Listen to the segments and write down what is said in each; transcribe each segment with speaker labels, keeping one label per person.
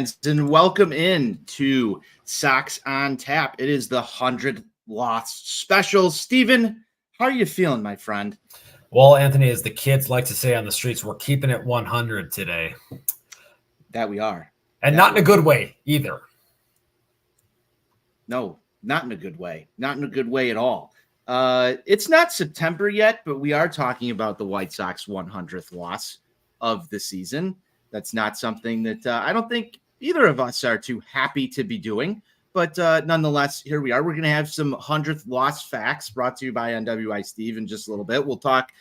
Speaker 1: And welcome in to Sox On Tap. It is the 100 loss special. Steven, how are you feeling, my friend?
Speaker 2: Well, Anthony, as the kids like to say on the streets, we're keeping it 100 today.
Speaker 1: That we are.
Speaker 2: And not in a good way either.
Speaker 1: No, not in a good way. Not in a good way at all. It's not September yet, but we are talking about the White Sox 100th loss of the season. That's not something that I don't think either of us are too happy to be doing. But nonetheless, here we are. We're going to have some 100th loss facts brought to you by NWI Steve in just a little bit. We'll talk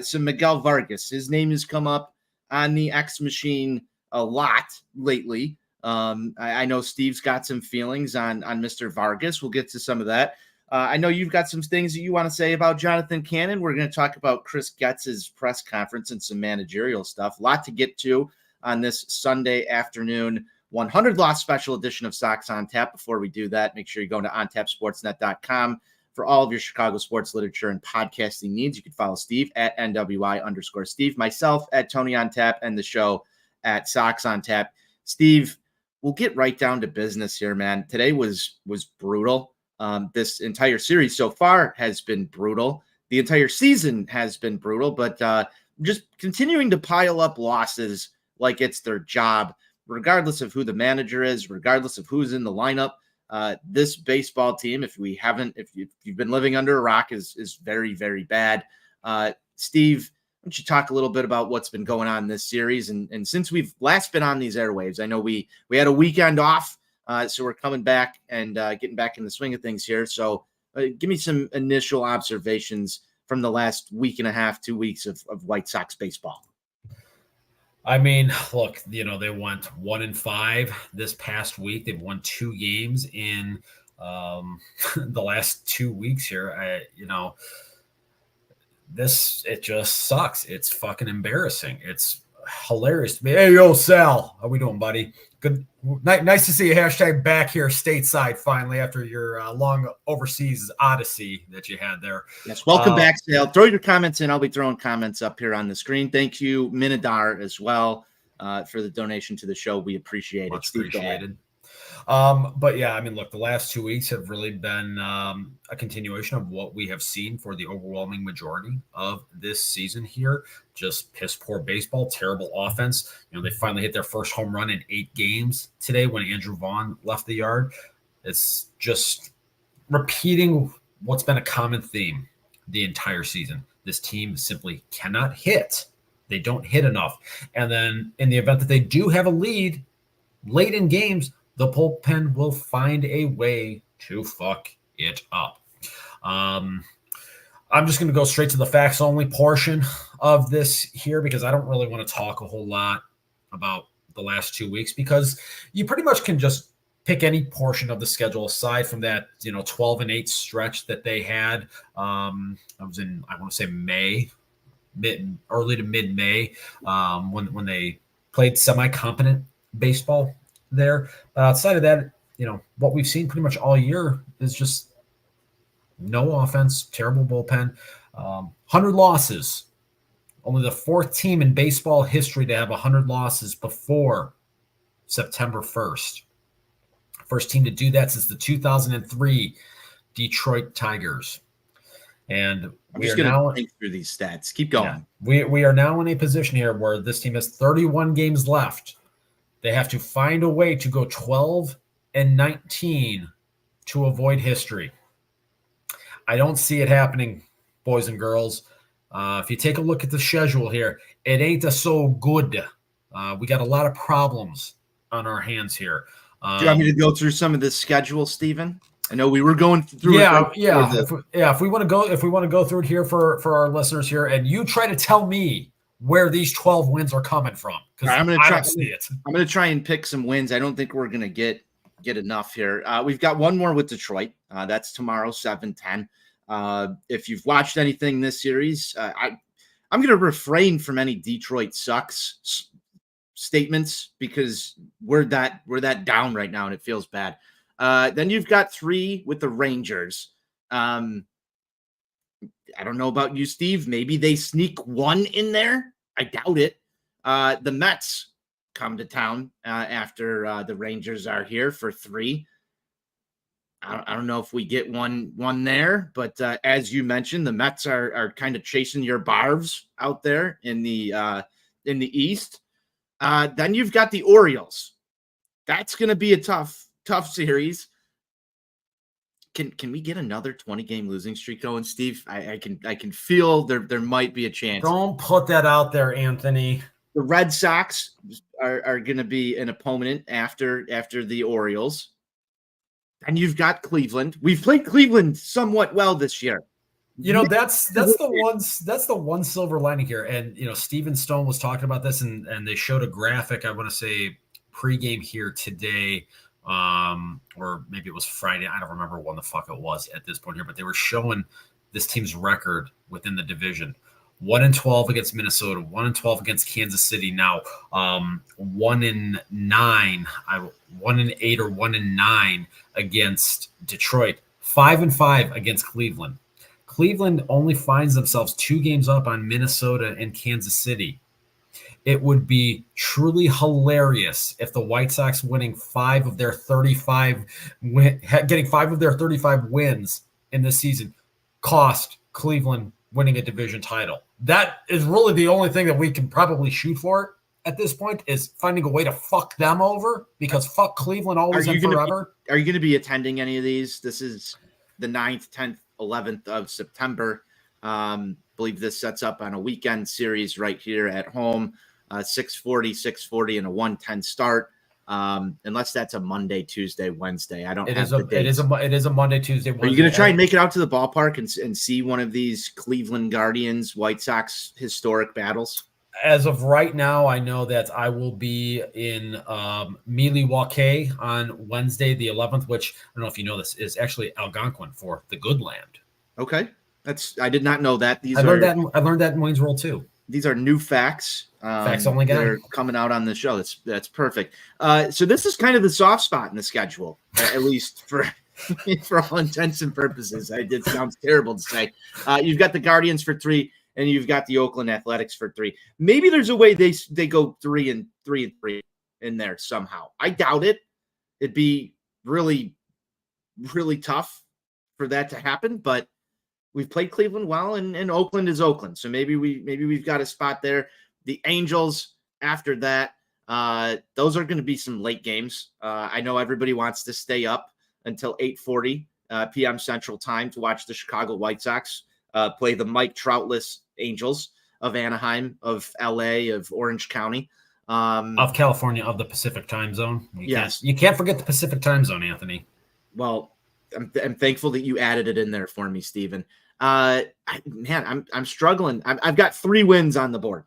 Speaker 1: some Miguel Vargas. His name has come up on the X machine a lot lately. I know Steve's got some feelings on Mr. Vargas. We'll get to some of that. I know you've got some things that you want to say about Jonathan Cannon. We're going to talk about Chris Getz's press conference and some managerial stuff. A lot to get to on this Sunday afternoon 100 loss special edition of Sox on Tap. Before we do that, make sure you go to ontapsportsnet.com for all of your Chicago sports literature and podcasting needs. You can follow Steve at NWI_Steve, myself at Tony on Tap, and the show at Sox on Tap. Steve, we'll get right down to business here, man. Today was brutal. This entire series so far has been brutal. The entire season has been brutal, but just continuing to pile up losses like it's their job, regardless of who the manager is, regardless of who's in the lineup. This baseball team, if you've been living under a rock, is very, very bad. Steve, why don't you talk a little bit about what's been going on in this series? And since we've last been on these airwaves, I know we had a weekend off, so we're coming back and getting back in the swing of things here. So give me some initial observations from the last week and a half, 2 weeks of White Sox baseball.
Speaker 2: I mean, look, they went 1-5 this past week. They've won 2 games in the last 2 weeks here. It just sucks. It's fucking embarrassing. It's hilarious to me. Hey, yo, Sal, how we doing, buddy? Good. Nice to see you. Hashtag back here stateside finally after your long overseas odyssey that you had there.
Speaker 1: Yes, welcome back, Sal. Throw your comments in. I'll be throwing comments up here on the screen. Thank you, Minadar, as well, for the donation to the show. We appreciate
Speaker 2: Much
Speaker 1: it. Steve,
Speaker 2: appreciated. But yeah, I mean, look, the last 2 weeks have really been a continuation of what we have seen for the overwhelming majority of this season here. Just piss poor baseball, terrible offense. They finally hit their first home run in 8 games today when Andrew Vaughn left the yard. It's just repeating what's been a common theme the entire season. This team simply cannot hit. They don't hit enough. And then in the event that they do have a lead late in games, the bullpen will find a way to fuck it up. I'm just going to go straight to the facts only portion of this here because I don't really want to talk a whole lot about the last 2 weeks because you pretty much can just pick any portion of the schedule aside from that, 12-8 stretch that they had. I was in, I want to say May, early to mid-May, when they played semi-competent baseball there. But outside of that, what we've seen pretty much all year is just no offense, terrible bullpen, 100 losses. Only the 4th team in baseball history to have 100 losses before September 1st. First team to do that since the 2003 Detroit Tigers. And
Speaker 1: I'm just going to think through these stats. Keep going.
Speaker 2: Yeah, we are now in a position here where this team has 31 games left. They have to find a way to go 12-19 to avoid history. I don't see it happening, boys and girls. If you take a look at the schedule here, it ain't so good. We got a lot of problems on our hands here.
Speaker 1: Do you want me to go through some of this schedule, Steven? I know we were going through
Speaker 2: it. If we want to go through it here for our listeners here, and you try to tell me where these 12 wins are coming from, because
Speaker 1: I'm going to try.
Speaker 2: See it.
Speaker 1: I'm going to try and pick some wins. I don't think we're going to get enough here. We've got one more with Detroit. That's tomorrow, 7-10. If you've watched anything this series, I'm going to refrain from any Detroit sucks statements because we're that down right now and it feels bad. Then you've got 3 with the Rangers. I don't know about you, Steve. Maybe they sneak 1 in there. I doubt it. The Mets come to town after the Rangers are here for 3. I don't know if we get one there, but as you mentioned, the Mets are kind of chasing your barbs out there in the East. Then you've got the Orioles. That's going to be a tough series. Can we get another 20-game losing streak going, Steve? I can feel there might be a chance.
Speaker 2: Don't put that out there, Anthony.
Speaker 1: The Red Sox are going to be an opponent after the Orioles. And you've got Cleveland. We've played Cleveland somewhat well this year.
Speaker 2: That's the one silver lining here. And Steven Stone was talking about this, and they showed a graphic, I want to say pregame here today, or maybe it was Friday. I don't remember when the fuck it was at this point here, but they were showing this team's record within the division. 1-12 against Minnesota, 1-12 against Kansas City. Now, 1-9, 1-8 or 1-9 against Detroit. 5-5 against Cleveland. Cleveland only finds themselves 2 games up on Minnesota and Kansas City. It would be truly hilarious if the White Sox getting 5 of their 35 wins in this season cost Cleveland winning a division title. That is really the only thing that we can probably shoot for at this point, is finding a way to fuck them over, because fuck Cleveland always and forever.
Speaker 1: Are you going to be attending any of these? This is the 9th, 10th, 11th of September. Believe this sets up on a weekend series right here at home. 6:40, and a 1:10 start. Unless that's a Monday, Tuesday, Wednesday. I don't. It is
Speaker 2: a Monday, Tuesday, Wednesday.
Speaker 1: Are you going to try and make it out to the ballpark and see one of these Cleveland Guardians White Sox historic battles?
Speaker 2: As of right now, I know that I will be in Milwaukee on Wednesday, the 11th, which I don't know if you know this is actually Algonquin for the good land.
Speaker 1: Okay, I did not know that.
Speaker 2: I learned that in Wayne's World too.
Speaker 1: These are new facts.
Speaker 2: Facts only guy.
Speaker 1: They're coming out on the show. That's perfect. So this is kind of the soft spot in the schedule, at least for all intents and purposes. It sounds terrible to say. You've got the Guardians for 3, and you've got the Oakland Athletics for 3. Maybe there's a way they go 3-3 in there somehow. I doubt it. It'd be really, really tough for that to happen, but we've played Cleveland well, and Oakland is Oakland. So maybe we've got a spot there. The Angels after that, those are going to be some late games. I know everybody wants to stay up until 8:40 p.m. Central Time to watch the Chicago White Sox play the Mike Troutless Angels of Anaheim, of LA, of Orange County.
Speaker 2: Of California, of the Pacific time zone. You can't forget the Pacific time zone, Anthony.
Speaker 1: Well, I'm thankful that you added it in there for me, Steven. I'm struggling. I've got 3 wins on the board.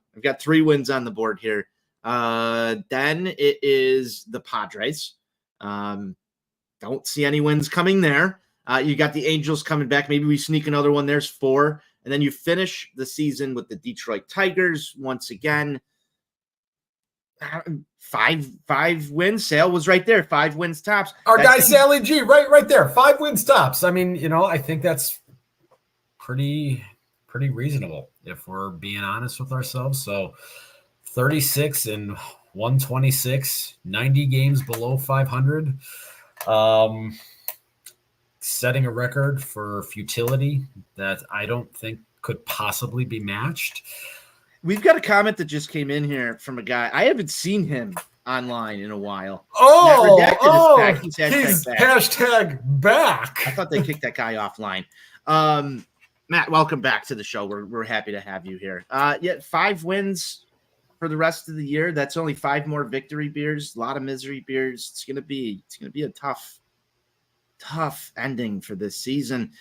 Speaker 1: Here. Then it is the Padres. Don't see any wins coming there. You got the Angels coming back. Maybe we sneak another one. There's 4. And then you finish the season with the Detroit Tigers once again. 5 wins. Sale was right there. 5 wins tops.
Speaker 2: Our guy Sally G, right there. 5 wins tops. I mean, I think that's pretty reasonable if we're being honest with ourselves. So 36 and 126, 90 games below 500. Setting a record for futility that I don't think could possibly be matched.
Speaker 1: We've got a comment that just came in here from a guy. I haven't seen him online in a while.
Speaker 2: He's hashtag back.
Speaker 1: I thought they kicked that guy offline. Matt, welcome back to the show. We're happy to have you here. 5 wins for the rest of the year. That's only 5 more victory beers, a lot of misery beers. It's gonna be a tough ending for this season.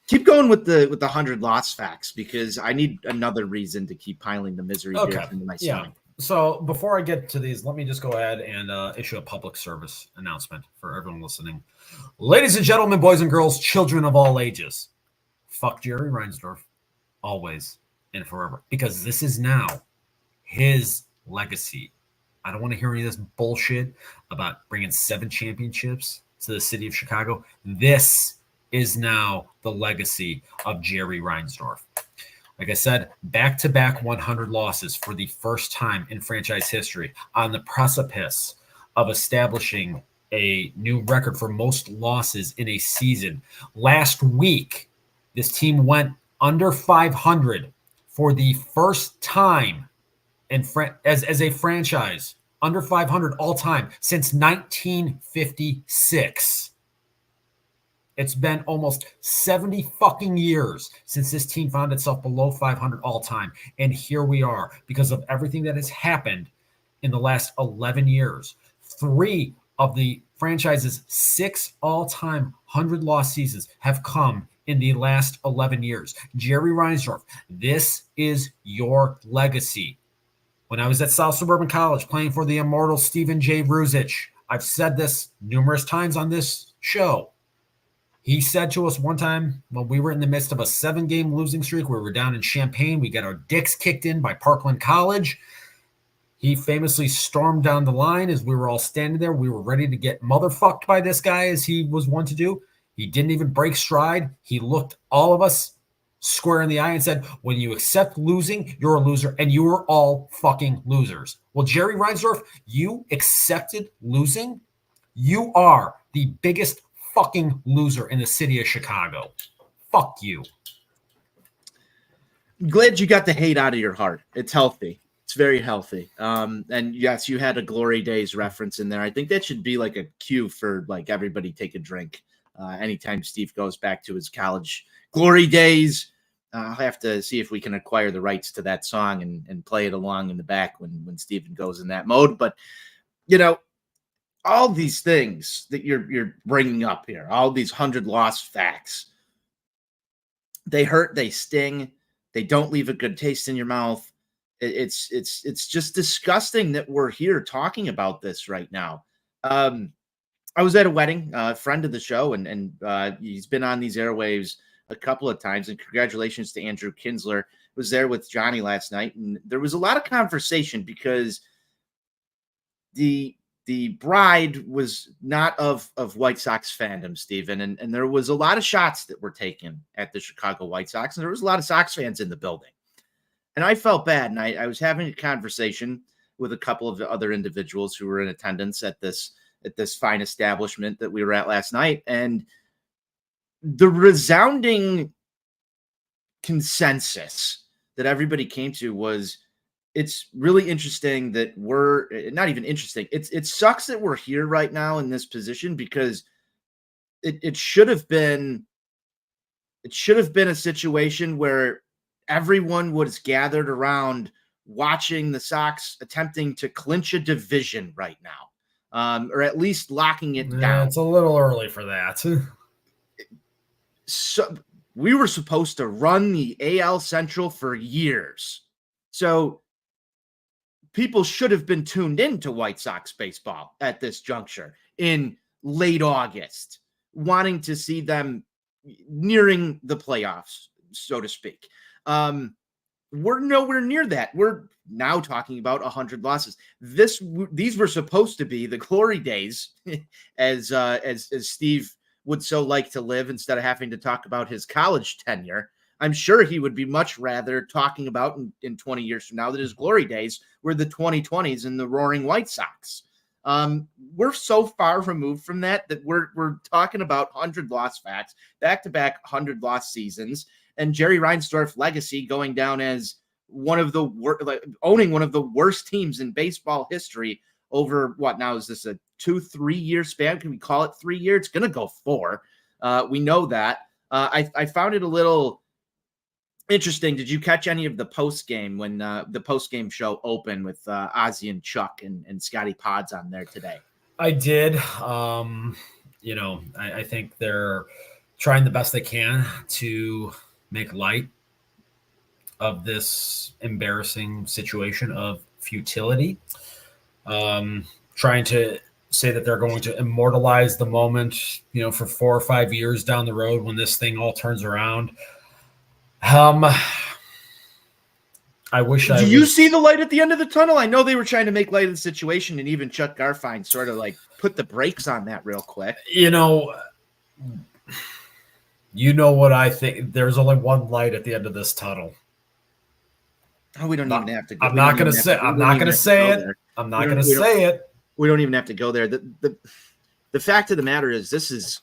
Speaker 1: Keep going with the 100 loss facts, because I need another reason to keep piling the misery beers into my stomach.
Speaker 2: Yeah. So before I get to these, let me just go ahead and issue a public service announcement for everyone listening. Ladies and gentlemen, boys and girls, children of all ages, fuck Jerry Reinsdorf always and forever, because this is now his legacy. I don't want to hear any of this bullshit about bringing 7 championships to the city of Chicago. This is now the legacy of Jerry Reinsdorf. Like I said, back-to-back 100 losses for the first time in franchise history, on the precipice of establishing a new record for most losses in a season. Last week, this team went under 500 for the first time as a franchise, under 500 all time since 1956. It's been almost 70 fucking years since this team found itself below 500 all time. And here we are because of everything that has happened in the last 11 years. 3 of the franchise's 6 all-time 100-loss seasons have come in the last 11 years. Jerry Reinsdorf, this is your legacy. When I was at South Suburban College playing for the immortal Stephen J. Ruzich, I've said this numerous times on this show. He said to us one time when we were in the midst of a 7-game losing streak, we were down in Champaign, we got our dicks kicked in by Parkland College. He famously stormed down the line as we were all standing there. We were ready to get motherfucked by this guy, as he was one to do. He didn't even break stride. He looked all of us square in the eye and said, when you accept losing, you're a loser, and you are all fucking losers. Well, Jerry Reinsdorf, you accepted losing. You are the biggest fucking loser in the city of Chicago. Fuck you.
Speaker 1: Glad you got the hate out of your heart. It's healthy. It's very healthy. And yes, you had a Glory Days reference in there. I think that should be like a cue for like everybody take a drink. Anytime Steve goes back to his college Glory Days, I'll have to see if we can acquire the rights to that song and play it along in the back when Steven goes in that mode. But, you know, all these things that you're bringing up here, all these 100-loss facts, they hurt, they sting, they don't leave a good taste in your mouth. It's just disgusting that we're here talking about this right now. I was at a wedding, a friend of the show, and he's been on these airwaves a couple of times. And congratulations to Andrew Kinsler. Was there with Johnny last night, and there was a lot of conversation because the bride was not of White Sox fandom, Stephen, and there was a lot of shots that were taken at the Chicago White Sox, and there was a lot of Sox fans in the building. And I felt bad, and I was having a conversation with a couple of the other individuals who were in attendance at this fine establishment that we were at last night, and the resounding consensus that everybody came to was, it's really interesting that we're not even interesting. It sucks that we're here right now in this position because it should have been a situation where everyone was gathered around watching the Sox attempting to clinch a division right now, or at least locking it down.
Speaker 2: It's a little early for that.
Speaker 1: So we were supposed to run the AL Central for years. So people should have been tuned into White Sox baseball at this juncture in late August, wanting to see them nearing the playoffs, so to speak. We're nowhere near that. We're now talking about 100 losses. These were supposed to be the glory days, as Steve would so like to live instead of having to talk about his college tenure. I'm sure he would be much rather talking about in 20 years from now that his glory days were the 2020s and the Roaring White Sox. We're so far removed from that we're talking about 100-loss facts, back-to-back 100-loss seasons, and Jerry Reinsdorf legacy going down as owning one of the worst teams in baseball history over what now is this a 2-3 year span? Can we call it 3 years? It's going to go 4. We know that. I found it a little interesting. Did you catch any of the post game when the post game show opened with Ozzy and Chuck and Scotty Pods on there today?
Speaker 2: I did. I think they're trying the best they can to make light of this embarrassing situation of futility. Trying to say that they're going to immortalize the moment, for 4 or 5 years down the road when this thing all turns around. I wish
Speaker 1: Do you see the light at the end of the tunnel? I know they were trying to make light of the situation, and even Chuck Garfien sort of like put the brakes on that real quick.
Speaker 2: You know what I think. There's only one light at the end of this tunnel,
Speaker 1: Oh, we don't
Speaker 2: Not-
Speaker 1: even have to go.
Speaker 2: I'm
Speaker 1: we
Speaker 2: not
Speaker 1: don't
Speaker 2: going
Speaker 1: even
Speaker 2: to
Speaker 1: have
Speaker 2: say.
Speaker 1: we
Speaker 2: I'm
Speaker 1: don't
Speaker 2: not
Speaker 1: even
Speaker 2: going to
Speaker 1: have
Speaker 2: say
Speaker 1: go
Speaker 2: it.
Speaker 1: there.
Speaker 2: I'm
Speaker 1: We
Speaker 2: not
Speaker 1: don't-
Speaker 2: going to
Speaker 1: we don't-
Speaker 2: say it.
Speaker 1: We don't even have to go there. The fact of the matter is, this is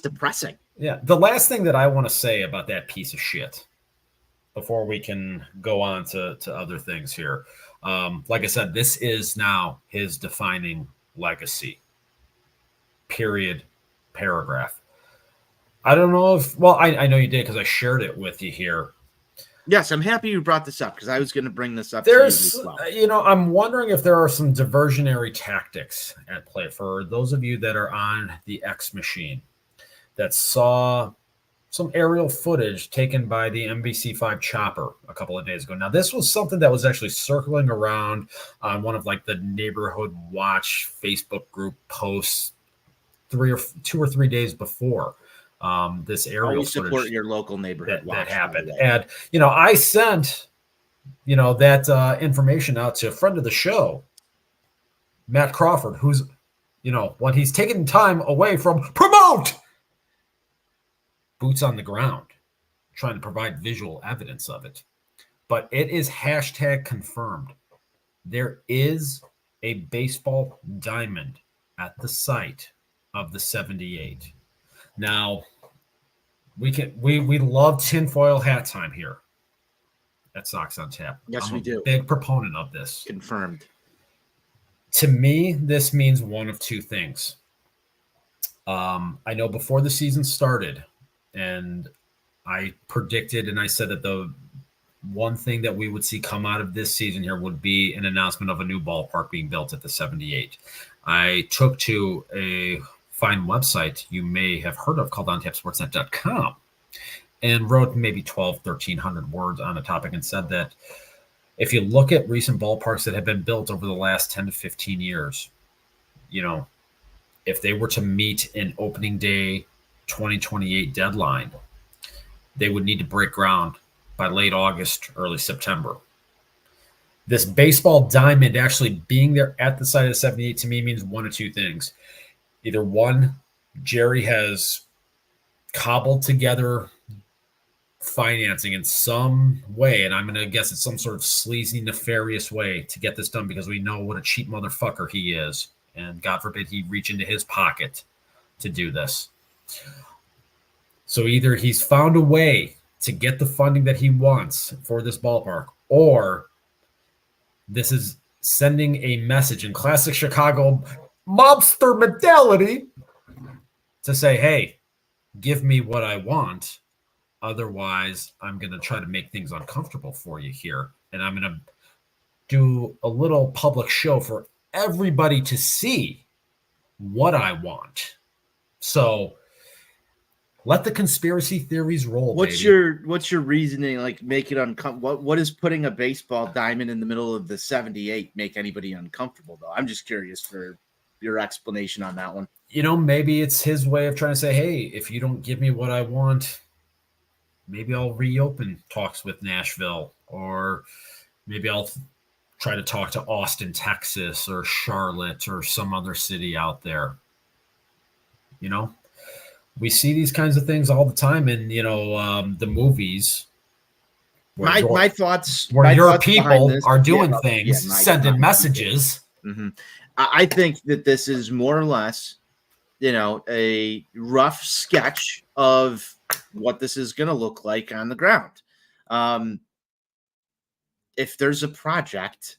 Speaker 1: depressing.
Speaker 2: Yeah. The last thing that I want to say about that piece of shit before we can go on to other things here. Like I said, this is now his defining legacy. Period. Paragraph. I don't know if, well, I know you did because I shared it with you here.
Speaker 1: Yes, I'm happy you brought this up because I was going to bring this up
Speaker 2: There's,
Speaker 1: to you as well.
Speaker 2: I'm wondering if there are some diversionary tactics at play for those of you that are on the X machine that saw some aerial footage taken by the NBC5 chopper a couple of days ago. Now, this was something that was actually circling around on one of like the neighborhood watch Facebook group posts 2 or 3 days before this aerial
Speaker 1: Always
Speaker 2: footage
Speaker 1: support your local neighborhood
Speaker 2: that
Speaker 1: watch,
Speaker 2: happened.
Speaker 1: by the way.
Speaker 2: And, I sent, that information out to a friend of the show, Matt Crawford, who's, when he's taking time away from promote, boots on the ground, trying to provide visual evidence of it. But it is hashtag confirmed. There is a baseball diamond at the site of the 78. Now, we love tinfoil hat time here at Sox on Tap.
Speaker 1: Yes,
Speaker 2: I'm
Speaker 1: we
Speaker 2: a
Speaker 1: do.
Speaker 2: big proponent of this.
Speaker 1: Confirmed.
Speaker 2: To me, this means one of two things. I know before the season started, and I predicted and I said that the one thing that we would see come out of this season here would be an announcement of a new ballpark being built at the 78. I took to a fine website you may have heard of called ontapsportsnet.com and wrote maybe 1,300 words on a topic and said that if you look at recent ballparks that have been built over the last 10 to 15 years, if they were to meet an opening day 2028 deadline, they would need to break ground by late August, early September. This baseball diamond actually being there at the site of the 78 to me means one of two things. Either one, Jerry has cobbled together financing in some way, and I'm going to guess it's some sort of sleazy, nefarious way to get this done because we know what a cheap motherfucker he is. And God forbid he reach into his pocket to do this. So either he's found a way to get the funding that he wants for this ballpark, or this is sending a message in classic Chicago mobster mentality to say, hey, give me what I want. Otherwise, I'm going to try to make things uncomfortable for you here. And I'm going to do a little public show for everybody to see what I want. So let the conspiracy theories roll.
Speaker 1: What's your reasoning? Like, make it uncomfortable. What is putting a baseball diamond in the middle of the 78 make anybody uncomfortable, though? I'm just curious for your explanation on that one.
Speaker 2: Maybe it's his way of trying to say, hey, if you don't give me what I want, maybe I'll reopen talks with Nashville, or maybe I'll try to talk to Austin, Texas, or Charlotte, or some other city out there. We see these kinds of things all the time in, the movies.
Speaker 1: My thoughts.
Speaker 2: Where
Speaker 1: my
Speaker 2: your
Speaker 1: thoughts
Speaker 2: people
Speaker 1: this,
Speaker 2: are doing things, sending messages.
Speaker 1: Mm-hmm. I think that this is more or less, a rough sketch of what this is going to look like on the ground. If there's a project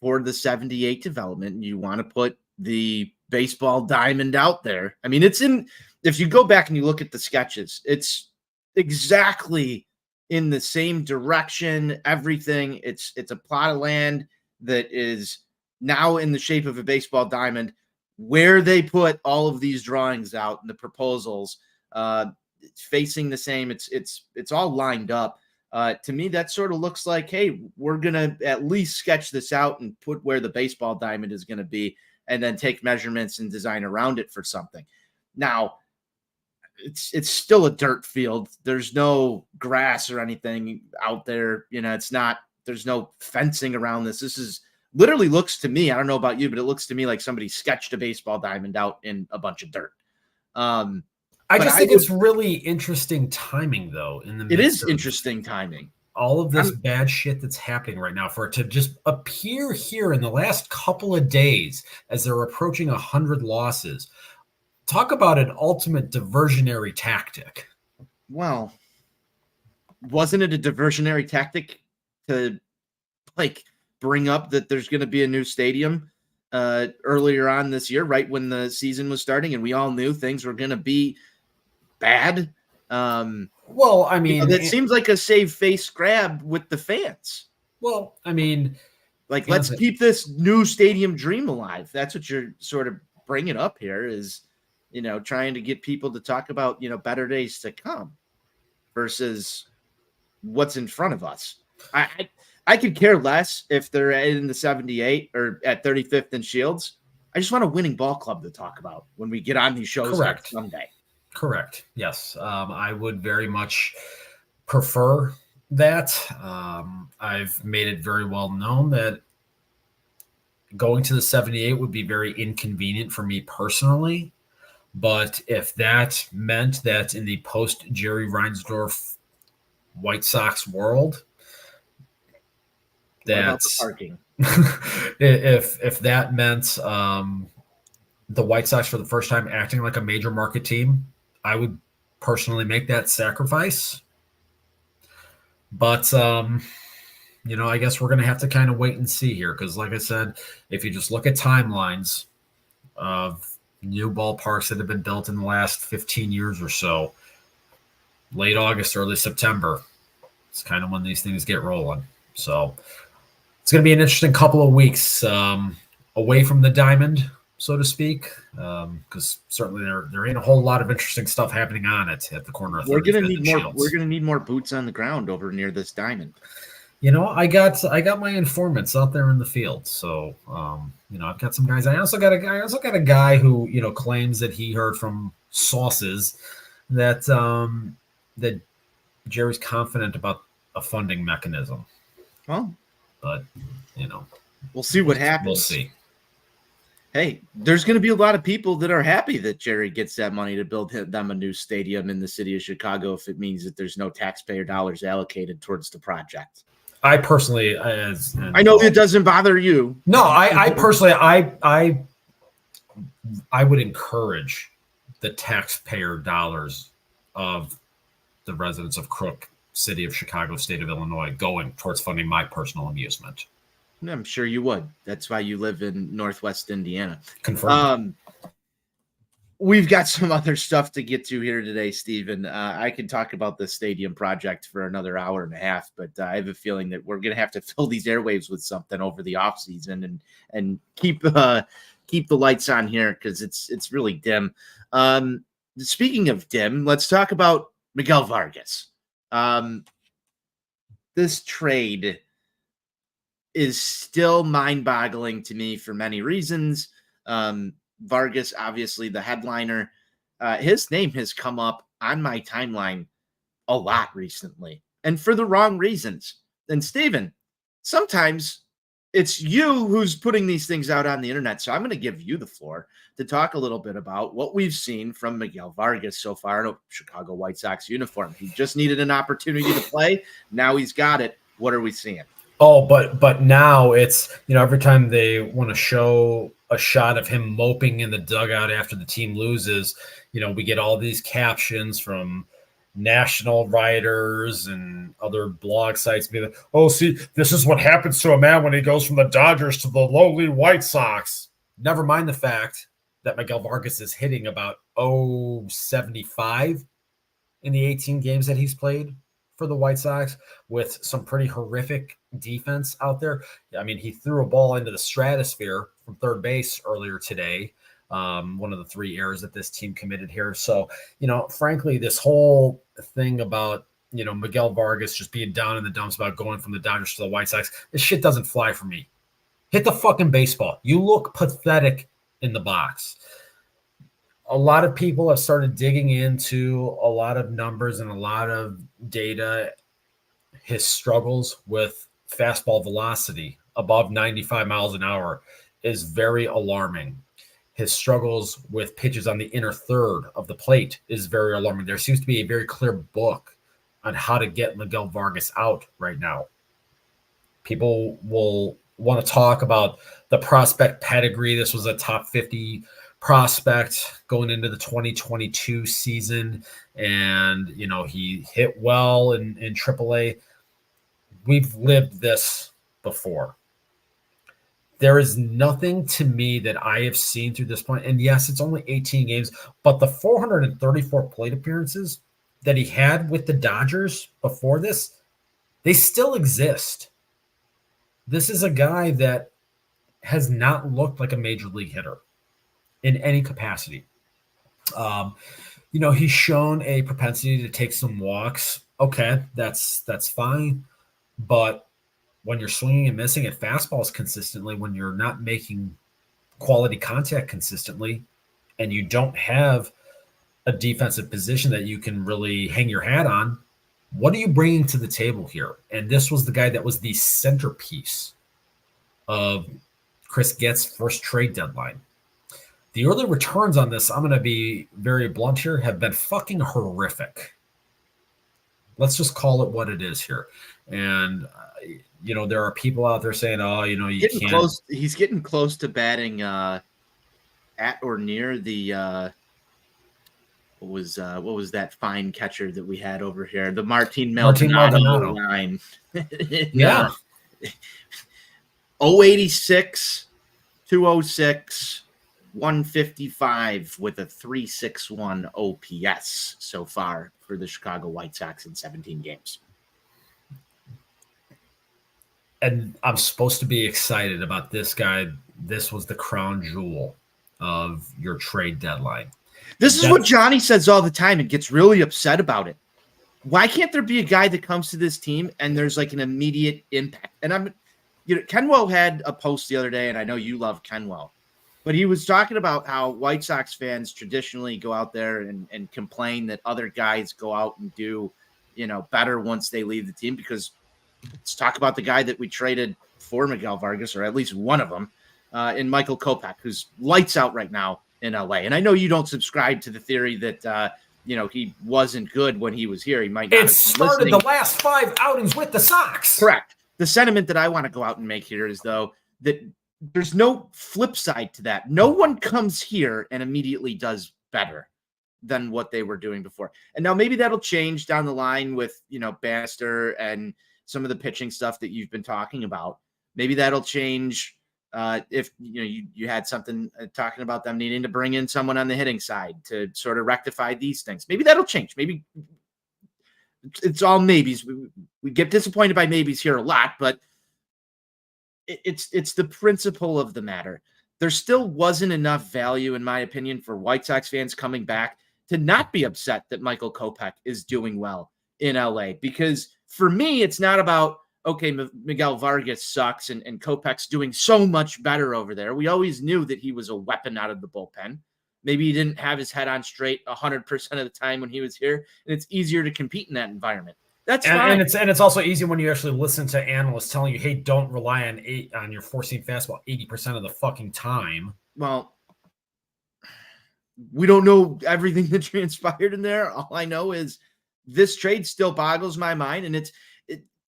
Speaker 1: for the 78 development and you want to put the baseball diamond out there, I mean, if you go back and you look at the sketches, it's exactly in the same direction, everything. It's a plot of land that is now in the shape of a baseball diamond. Where they put all of these drawings out and the proposals, facing the same, it's all lined up. To me, that sort of looks like, hey, we're gonna at least sketch this out and put where the baseball diamond is going to be, and then take measurements and design around it for something. Now, it's still a dirt field. There's no grass or anything out there. It's not. There's no fencing around this. This is literally looks to me, I don't know about you, but it looks to me like somebody sketched a baseball diamond out in a bunch of dirt.
Speaker 2: I just think it's really interesting timing, though.
Speaker 1: It is interesting timing.
Speaker 2: All of this bad shit that's happening right now, for it to just appear here in the last couple of days as they're approaching 100 losses. Talk about an ultimate diversionary tactic.
Speaker 1: Well, wasn't it a diversionary tactic to bring up that there's going to be a new stadium earlier on this year, right when the season was starting, and we all knew things were going to be bad?
Speaker 2: Well, I mean,
Speaker 1: that seems like a save face grab with the fans.
Speaker 2: Well, I mean,
Speaker 1: let's keep this new stadium dream alive. That's what you're sort of bringing up here, is, trying to get people to talk about, better days to come versus what's in front of us. I could care less if they're in the 78 or at 35th and Shields. I just want a winning ball club to talk about when we get on these shows next Sunday.
Speaker 2: Correct. Yes. I would very much prefer that. I've made it very well known that going to the 78 would be very inconvenient for me personally. But if that meant that in the post Jerry Reinsdorf White Sox world, that's
Speaker 1: parking.
Speaker 2: if that meant the White Sox for the first time acting like a major market team, I would personally make that sacrifice. But, I guess we're going to have to kind of wait and see here. Because like I said, if you just look at timelines of new ballparks that have been built in the last 15 years or so, late August, early September, it's kind of when these things get rolling. So it's going to be an interesting couple of weeks away from the diamond, so to speak, because certainly there ain't a whole lot of interesting stuff happening on it at the corner of.
Speaker 1: We're going to need more. We're going to need more boots on the ground over near this diamond.
Speaker 2: I got my informants out there in the field, so I've got some guys. I also got a guy who claims that he heard from sources that that Jerry's confident about a funding mechanism.
Speaker 1: Well,
Speaker 2: but
Speaker 1: we'll see what happens.
Speaker 2: We'll see.
Speaker 1: Hey, there's going to be a lot of people that are happy that Jerry gets that money to build them a new stadium in the city of Chicago if it means that there's no taxpayer dollars allocated towards the project.
Speaker 2: I personally,
Speaker 1: I know it doesn't bother you.
Speaker 2: No, I personally, I would encourage the taxpayer dollars of the residents of Crook, city of Chicago, state of Illinois, going towards funding my personal amusement.
Speaker 1: I'm sure you would. That's why you live in Northwest Indiana.
Speaker 2: Confirmed.
Speaker 1: We've got some other stuff to get to here today, Stephen. I can talk about the stadium project for another hour and a half, but I have a feeling that we're going to have to fill these airwaves with something over the off season and keep the lights on here because it's really dim. Speaking of dim, let's talk about Miguel Vargas. This trade is still mind-boggling to me for many reasons. Vargas, obviously the headliner, his name has come up on my timeline a lot recently, and for the wrong reasons. And Steven, sometimes it's you who's putting these things out on the internet, so I'm going to give you the floor to talk a little bit about what we've seen from Miguel Vargas so far in a Chicago White Sox uniform. He just needed an opportunity to play. Now he's got it. What are we seeing?
Speaker 2: Oh, but now it's, every time they want to show a shot of him moping in the dugout after the team loses, we get all these captions from national writers and other blog sites being like, oh, see, this is what happens to a man when he goes from the Dodgers to the lowly White Sox. Never mind the fact that Miguel Vargas is hitting about 0.75 in the 18 games that he's played for the White Sox with some pretty horrific defense out there. I mean, he threw a ball into the stratosphere from third base earlier today. One of the 3 errors that this team committed here. So, frankly, this whole thing about, Miguel Vargas just being down in the dumps about going from the Dodgers to the White Sox, this shit doesn't fly for me. Hit the fucking baseball. You look pathetic in the box. A lot of people have started digging into a lot of numbers and a lot of data. His struggles with fastball velocity above 95 miles an hour is very alarming. his struggles with pitches on the inner third of the plate is very alarming. There seems to be a very clear book on how to get Miguel Vargas out right now. People will want to talk about the prospect pedigree. This was a top 50 prospect going into the 2022 season. And, he hit well in AAA. We've lived this before. There is nothing to me that I have seen through this point. And yes, it's only 18 games, but the 434 plate appearances that he had with the Dodgers before this, they still exist. This is a guy that has not looked like a major league hitter in any capacity. He's shown a propensity to take some walks. Okay, that's fine. But when you're swinging and missing at fastballs consistently, when you're not making quality contact consistently, and you don't have a defensive position that you can really hang your hat on, what are you bringing to the table here? And this was the guy that was the centerpiece of Chris Getz's first trade deadline. The early returns on this, I'm going to be very blunt here, have been fucking horrific. Let's just call it what it is here. And, there are people out there saying, you can't.
Speaker 1: He's getting close to batting at or near the what was that fine catcher that we had over here? The Martin Maldonado line.
Speaker 2: Yeah.
Speaker 1: 086, 206, 155 with a 361 OPS so far for the Chicago White Sox in 17 games.
Speaker 2: And I'm supposed to be excited about this guy. This was the crown jewel of your trade deadline.
Speaker 1: This is what Johnny says all the time and gets really upset about it. Why can't there be a guy that comes to this team and there's like an immediate impact? And Kenwell had a post the other day, and I know you love Kenwell, but he was talking about how White Sox fans traditionally go out there and complain that other guys go out and do, better once they leave the team, because let's talk about the guy that we traded for Miguel Vargas, or at least one of them, in Michael Kopech, who's lights out right now in LA. And I know you don't subscribe to the theory that, he wasn't good when he was here. He might not have
Speaker 2: started the last 5 outings with the Sox.
Speaker 1: Correct. The sentiment that I want to go out and make here is, though, that there's no flip side to that. No one comes here and immediately does better than what they were doing before. And now maybe that'll change down the line with, Bannister and some of the pitching stuff that you've been talking about. Maybe that'll change if you had something talking about them needing to bring in someone on the hitting side to sort of rectify these things. Maybe that'll change. Maybe it's all maybes. We get disappointed by maybes here a lot, but it's the principle of the matter. There still wasn't enough value, in my opinion, for White Sox fans coming back to not be upset that Michael Kopech is doing well in LA. Because for me, it's not about, okay, Miguel Vargas sucks and Kopech's doing so much better over there. We always knew that he was a weapon out of the bullpen. Maybe he didn't have his head on straight 100% of the time when he was here, and it's easier to compete in that environment. That's fine.
Speaker 2: And it's also easy when you actually listen to analysts telling you, hey, don't rely on your four-seam fastball 80% of the fucking time.
Speaker 1: Well, we don't know everything that transpired in there. All I know is this trade still boggles my mind, and it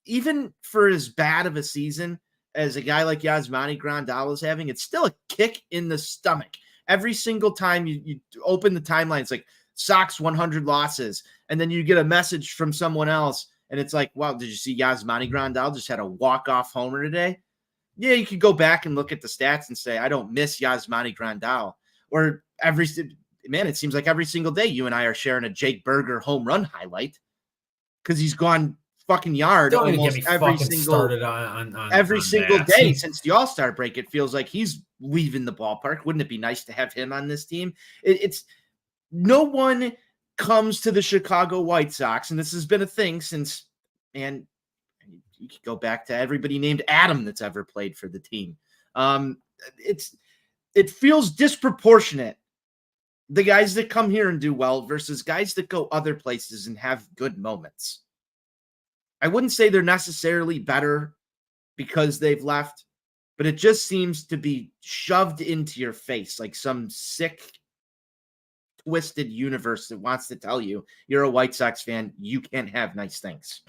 Speaker 1: even for as bad of a season as a guy like Yasmani Grandal is having, it's still a kick in the stomach. Every single time you open the timeline, it's like Sox 100 losses, and then you get a message from someone else, and it's like, wow, did you see Yasmani Grandal just had a walk-off homer today? Yeah, you could go back and look at the stats and say, I don't miss Yasmani Grandal. Or it seems like every single day you and I are sharing a Jake Berger home run highlight because he's gone fucking yard almost every single day since the All-Star break. It feels like he's leaving the ballpark. Wouldn't it be nice to have him on this team? It's no one comes to the Chicago White Sox, and this has been a thing since, man, you could go back to everybody named Adam that's ever played for the team. It feels disproportionate, the guys that come here and do well versus guys that go other places and have good moments. I wouldn't say they're necessarily better because they've left, but it just seems to be shoved into your face like some sick, twisted universe that wants to tell you you're a White Sox fan. You can't have nice things.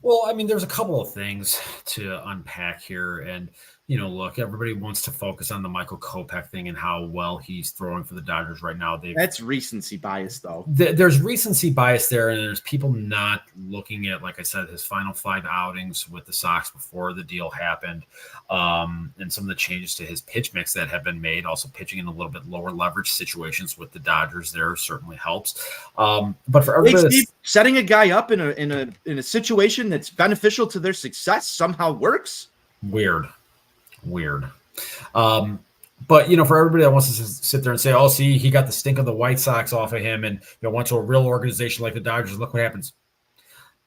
Speaker 2: Well, I mean, there's a couple of things to unpack here. And, look, everybody wants to focus on the Michael Kopech thing and how well he's throwing for the Dodgers right now.
Speaker 1: That's recency bias, though.
Speaker 2: There's recency bias there, and there's people not looking at, like I said, his final 5 outings with the Sox before the deal happened, and some of the changes to his pitch mix that have been made. Also, pitching in a little bit lower leverage situations with the Dodgers there certainly helps. But for everybody,
Speaker 1: Steve, setting a guy up in a situation that's beneficial to their success somehow works.
Speaker 2: Weird. But, for everybody that wants to sit there and say, oh, see, he got the stink of the White Sox off of him and went to a real organization like the Dodgers, look what happens.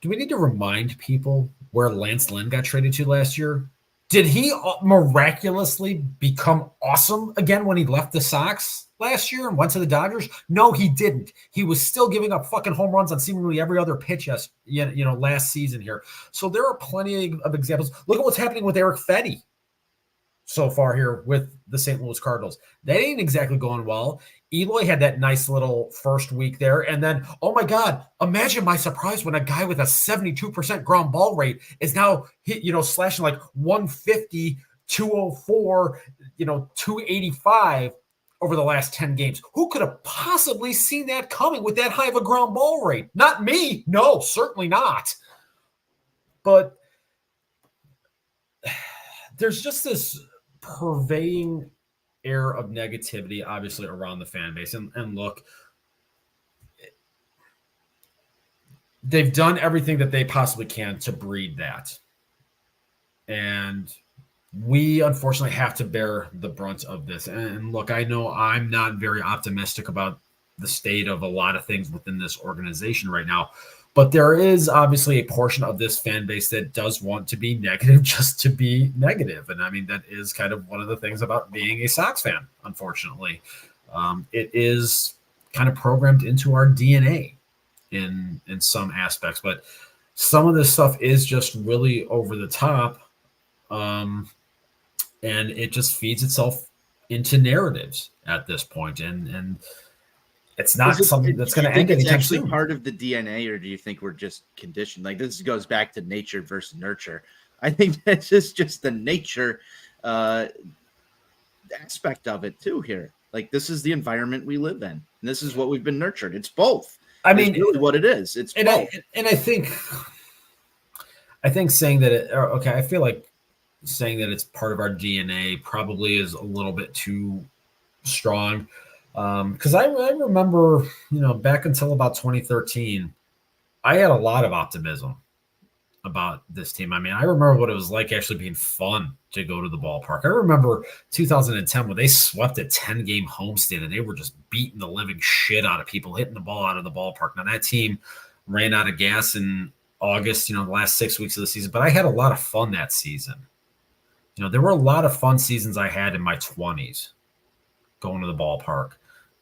Speaker 2: Do we need to remind people where Lance Lynn got traded to last year? Did he miraculously become awesome again when he left the Sox last year and went to the Dodgers? No, he didn't. He was still giving up fucking home runs on seemingly every other pitch last season here. So there are plenty of examples. Look at what's happening with Eric Fetty so far here with the St. Louis Cardinals. That ain't exactly going well. Eloy had that nice little first week there. And then, oh my God, imagine my surprise when a guy with a 72% ground ball rate is now slashing like 150, 204, 285 over the last 10 games. Who could have possibly seen that coming with that high of a ground ball rate? Not me. No, certainly not. But there's just this pervading air of negativity, obviously, around the fan base. And look, they've done everything that they possibly can to breed that. And we, unfortunately, have to bear the brunt of this. And look, I know I'm not very optimistic about the state of a lot of things within this organization right now. But there is obviously a portion of this fan base that does want to be negative just to be negative. And I mean, that is kind of one of the things about being a Sox fan, unfortunately. It is kind of programmed into our DNA in some aspects. But some of this stuff is just really over the top. And it just feeds itself into narratives at this point. And it's not something that's going to end anytime
Speaker 1: actually
Speaker 2: soon.
Speaker 1: Part of the DNA, or do you think we're just conditioned? Like, this goes back to nature versus nurture. I think that's just the nature aspect of it too here. Like, this is the environment we live in, and this is what we've been nurtured. It's both.
Speaker 2: I mean,
Speaker 1: really what it is. It's both.
Speaker 2: I think saying that I feel like saying that it's part of our DNA probably is a little bit too strong. Because I remember, back until about 2013, I had a lot of optimism about this team. I mean, I remember what it was like actually being fun to go to the ballpark. I remember 2010 when they swept a 10-game homestand and they were just beating the living shit out of people, hitting the ball out of the ballpark. Now, that team ran out of gas in August, the last 6 weeks of the season, but I had a lot of fun that season. There were a lot of fun seasons I had in my 20s going to the ballpark.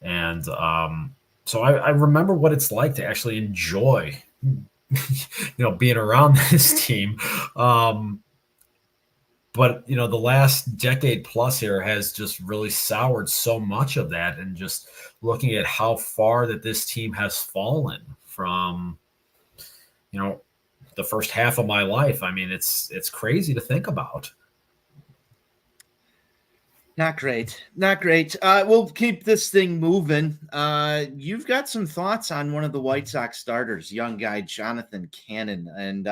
Speaker 2: And so I remember what it's like to actually enjoy, being around this team. But, the last decade plus here has just really soured so much of that. And just looking at how far that this team has fallen from, the first half of my life. I mean, it's crazy to think about.
Speaker 1: Not great. We'll keep this thing moving. You've got some thoughts on one of the White Sox starters, young guy Jonathan Cannon. And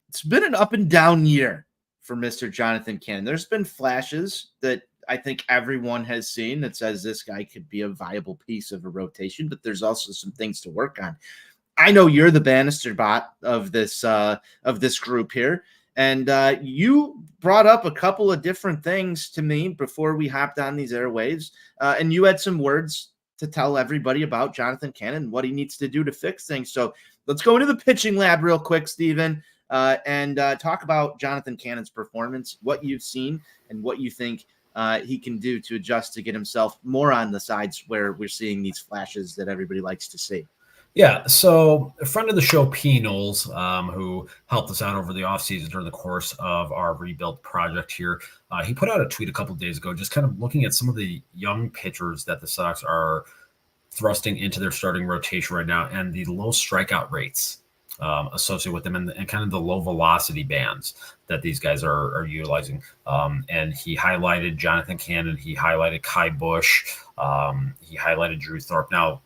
Speaker 1: it's been an up and down year for Mr. Jonathan Cannon. There's been flashes that I think everyone has seen that says this guy could be a viable piece of a rotation, but there's also some things to work on. I know you're the Bannister bot of this group here. And you brought up a couple of different things to me before we hopped on these airwaves. And you had some words to tell everybody about Jonathan Cannon, what he needs to do to fix things. So let's go into the pitching lab real quick, Steven, and talk about Jonathan Cannon's performance, what you've seen, and what you think he can do to adjust to get himself more on the sides where we're seeing these flashes that everybody likes to see.
Speaker 2: Yeah, so a friend of the show, P. Knowles, who helped us out over the offseason during the course of our rebuild project here, he put out a tweet a couple of days ago, just kind of looking at some of the young pitchers that the Sox are thrusting into their starting rotation right now and the low strikeout rates associated with them and kind of the low velocity bands that these guys are utilizing. And he highlighted Jonathan Cannon, he highlighted Kai Bush, he highlighted Drew Thorpe. Now,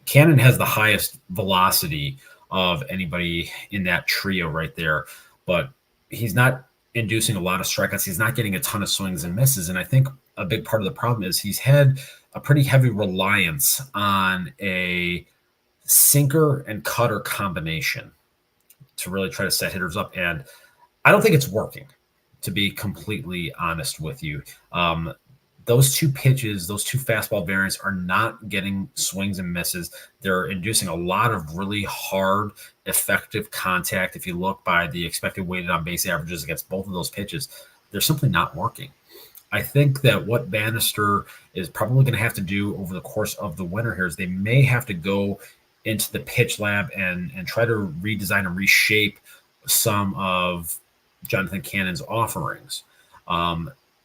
Speaker 2: Cannon has the highest velocity of anybody in that trio right there, but he's not inducing a lot of strikeouts. He's not getting a ton of swings and misses. And I think a big part of the problem is he's had a pretty heavy reliance on a sinker and cutter combination to really try to set hitters up. And I don't think it's working, to be completely honest with you. Those two pitches, those two fastball variants are not getting swings and misses. They're inducing a lot of really hard, effective contact. If you look by the expected weighted on base averages against both of those pitches, they're simply not working. I think that what Bannister is probably going to have to do over the course of the winter here is they may have to go into the pitch lab and try to redesign and reshape some of Jonathan Cannon's offerings.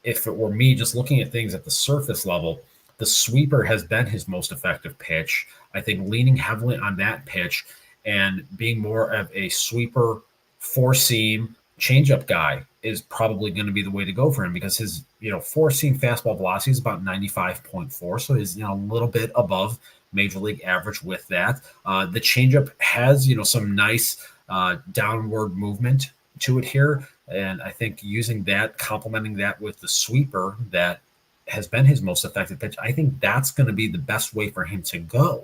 Speaker 2: If it were me just looking at things at the surface level, the sweeper has been his most effective pitch. I think leaning heavily on that pitch and being more of a sweeper, four-seam, changeup guy is probably going to be the way to go for him because his, four-seam fastball velocity is about 95.4, so he's, a little bit above major league average with that. The changeup has, some nice downward movement to it here. And I think using that, complementing that with the sweeper that has been his most effective pitch, I think that's going to be the best way for him to go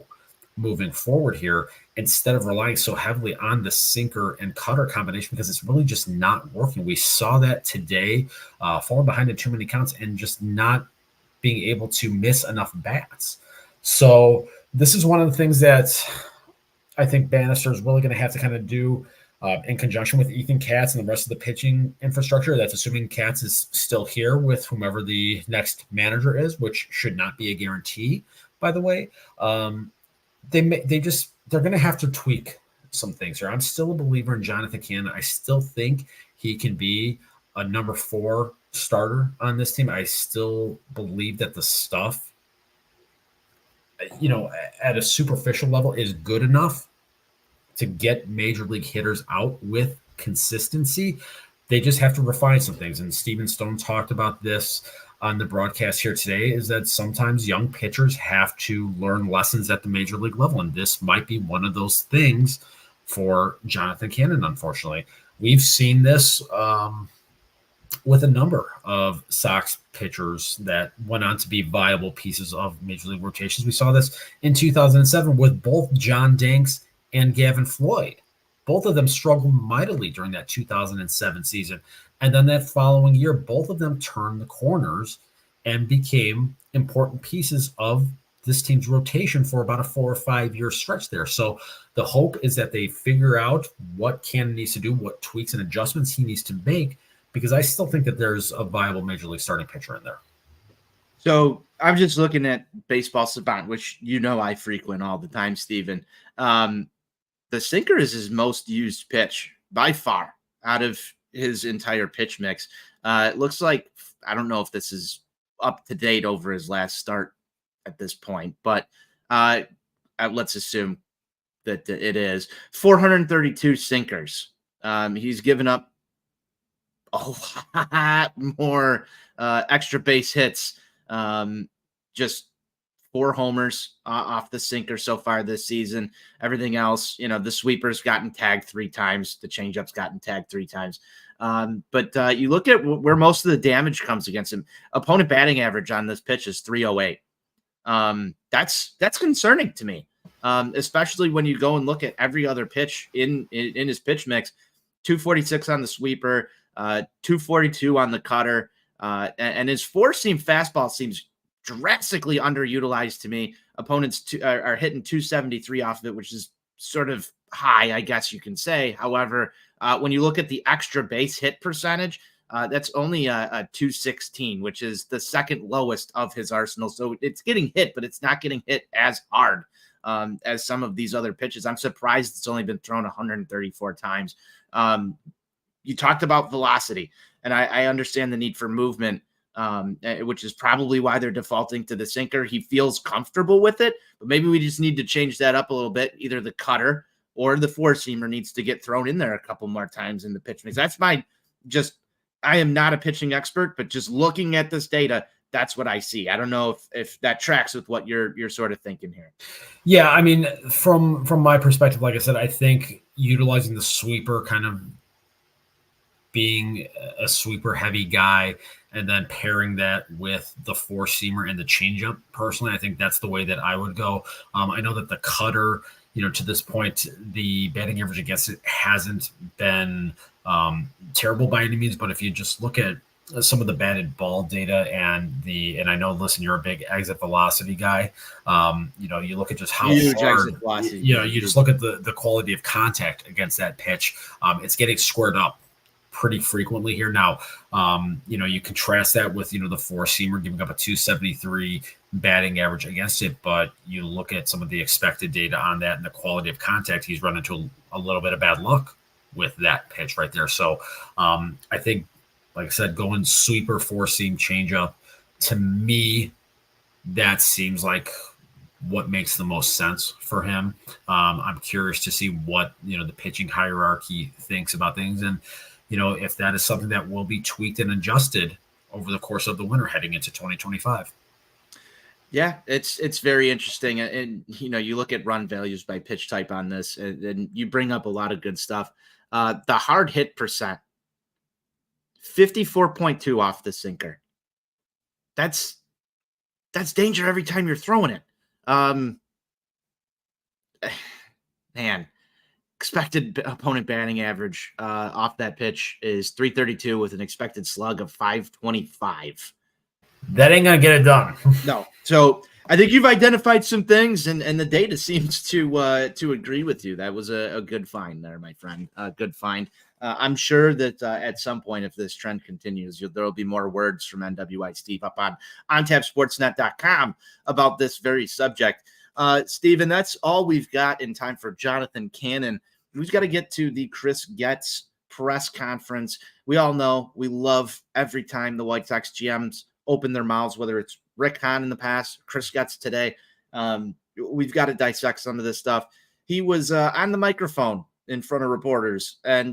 Speaker 2: moving forward here instead of relying so heavily on the sinker and cutter combination because it's really just not working. We saw that today, falling behind in too many counts and just not being able to miss enough bats. So this is one of the things that I think Bannister is really going to have to kind of do in conjunction with Ethan Katz and the rest of the pitching infrastructure. That's assuming Katz is still here with whomever the next manager is, which should not be a guarantee, by the way. They're going to have to tweak some things here. I'm still a believer in Jonathan Cannon. I still think he can be a number 4 starter on this team. I still believe that the stuff, at a superficial level is good enough to get major league hitters out with consistency. They just have to refine some things. And Steven Stone talked about this on the broadcast here today, is that sometimes young pitchers have to learn lessons at the major league level. And this might be one of those things for Jonathan Cannon, unfortunately. We've seen this with a number of Sox pitchers that went on to be viable pieces of major league rotations. We saw this in 2007 with both John Danks and Gavin Floyd. Both of them struggled mightily during that 2007 season. And then that following year, both of them turned the corners and became important pieces of this team's rotation for about a 4 or 5 year stretch there. So the hope is that they figure out what Cannon needs to do, what tweaks and adjustments he needs to make, because I still think that there's a viable major league starting pitcher in there.
Speaker 1: So I'm just looking at Baseball Savant, which I frequent all the time, Steven. The sinker is his most used pitch by far out of his entire pitch mix. It looks like, I don't know if this is up to date over his last start at this point, but let's assume that it is 432 sinkers. He's given up a lot more extra base hits, just 4 homers off the sinker so far this season. Everything else, the sweeper's gotten tagged 3 times. The changeup's gotten tagged 3 times. But you look at where most of the damage comes against him. Opponent batting average on this pitch is 308. That's concerning to me, especially when you go and look at every other pitch in his pitch mix. 246 on the sweeper, 242 on the cutter, and his 4-seam fastball seems drastically underutilized to me. Opponents are hitting 273 off of it, which is sort of high, I guess you can say. However, when you look at the extra base hit percentage, that's only a 216, which is the second lowest of his arsenal. So it's getting hit, but it's not getting hit as hard. as some of these other pitches. I'm surprised it's only been thrown 134 times. You talked about velocity, and I understand the need for movement, which is probably why they're defaulting to the sinker. He feels comfortable with it, but maybe we just need to change that up a little bit. Either the cutter or the four-seamer needs to get thrown in there a couple more times in the pitch mix. That's I am not a pitching expert, but just looking at this data, that's what I see. I don't know if that tracks with what you're sort of thinking here.
Speaker 2: Yeah, I mean, from my perspective, like I said, I think utilizing the sweeper, kind of being a sweeper heavy guy, and then pairing that with the four seamer and the changeup, personally, I think that's the way that I would go. I know that the cutter, to this point, the batting average against it hasn't been terrible by any means, but if you just look at some of the batted ball data and I know, listen, you're a big exit velocity guy. You look at just how
Speaker 1: huge
Speaker 2: hard,
Speaker 1: exit velocity.
Speaker 2: You just look at the quality of contact against that pitch. It's getting squared up pretty frequently here. Now, you contrast that with, the four seamer giving up a 273 batting average against it, but you look at some of the expected data on that and the quality of contact, he's run into a little bit of bad luck with that pitch right there. So I think, like I said, going sweeper, four seam, changeup, to me, that seems like what makes the most sense for him. I'm curious to see what, the pitching hierarchy thinks about things. And, if that is something that will be tweaked and adjusted over the course of the winter heading into 2025.
Speaker 1: Yeah, it's very interesting. And you look at run values by pitch type on this, and you bring up a lot of good stuff. The hard hit percent, 54.2 off the sinker. That's danger every time you're throwing it. Man, expected opponent batting average off that pitch is 332 with an expected slug of 525.
Speaker 2: That ain't gonna get it done.
Speaker 1: No. So I think you've identified some things, and the data seems to agree with you. That was a good find there, my friend. Good find. I'm sure that at some point, if this trend continues, there will be more words from NWI Steve up on OnTapSportsNet.com about this very subject. Steven, that's all we've got in time for Jonathan Cannon. We've got to get to the Chris Getz press conference. We all know we love every time the White Sox GMs open their mouths, whether it's Rick Hahn in the past, Chris Getz today. We've got to dissect some of this stuff. He was on the microphone in front of reporters and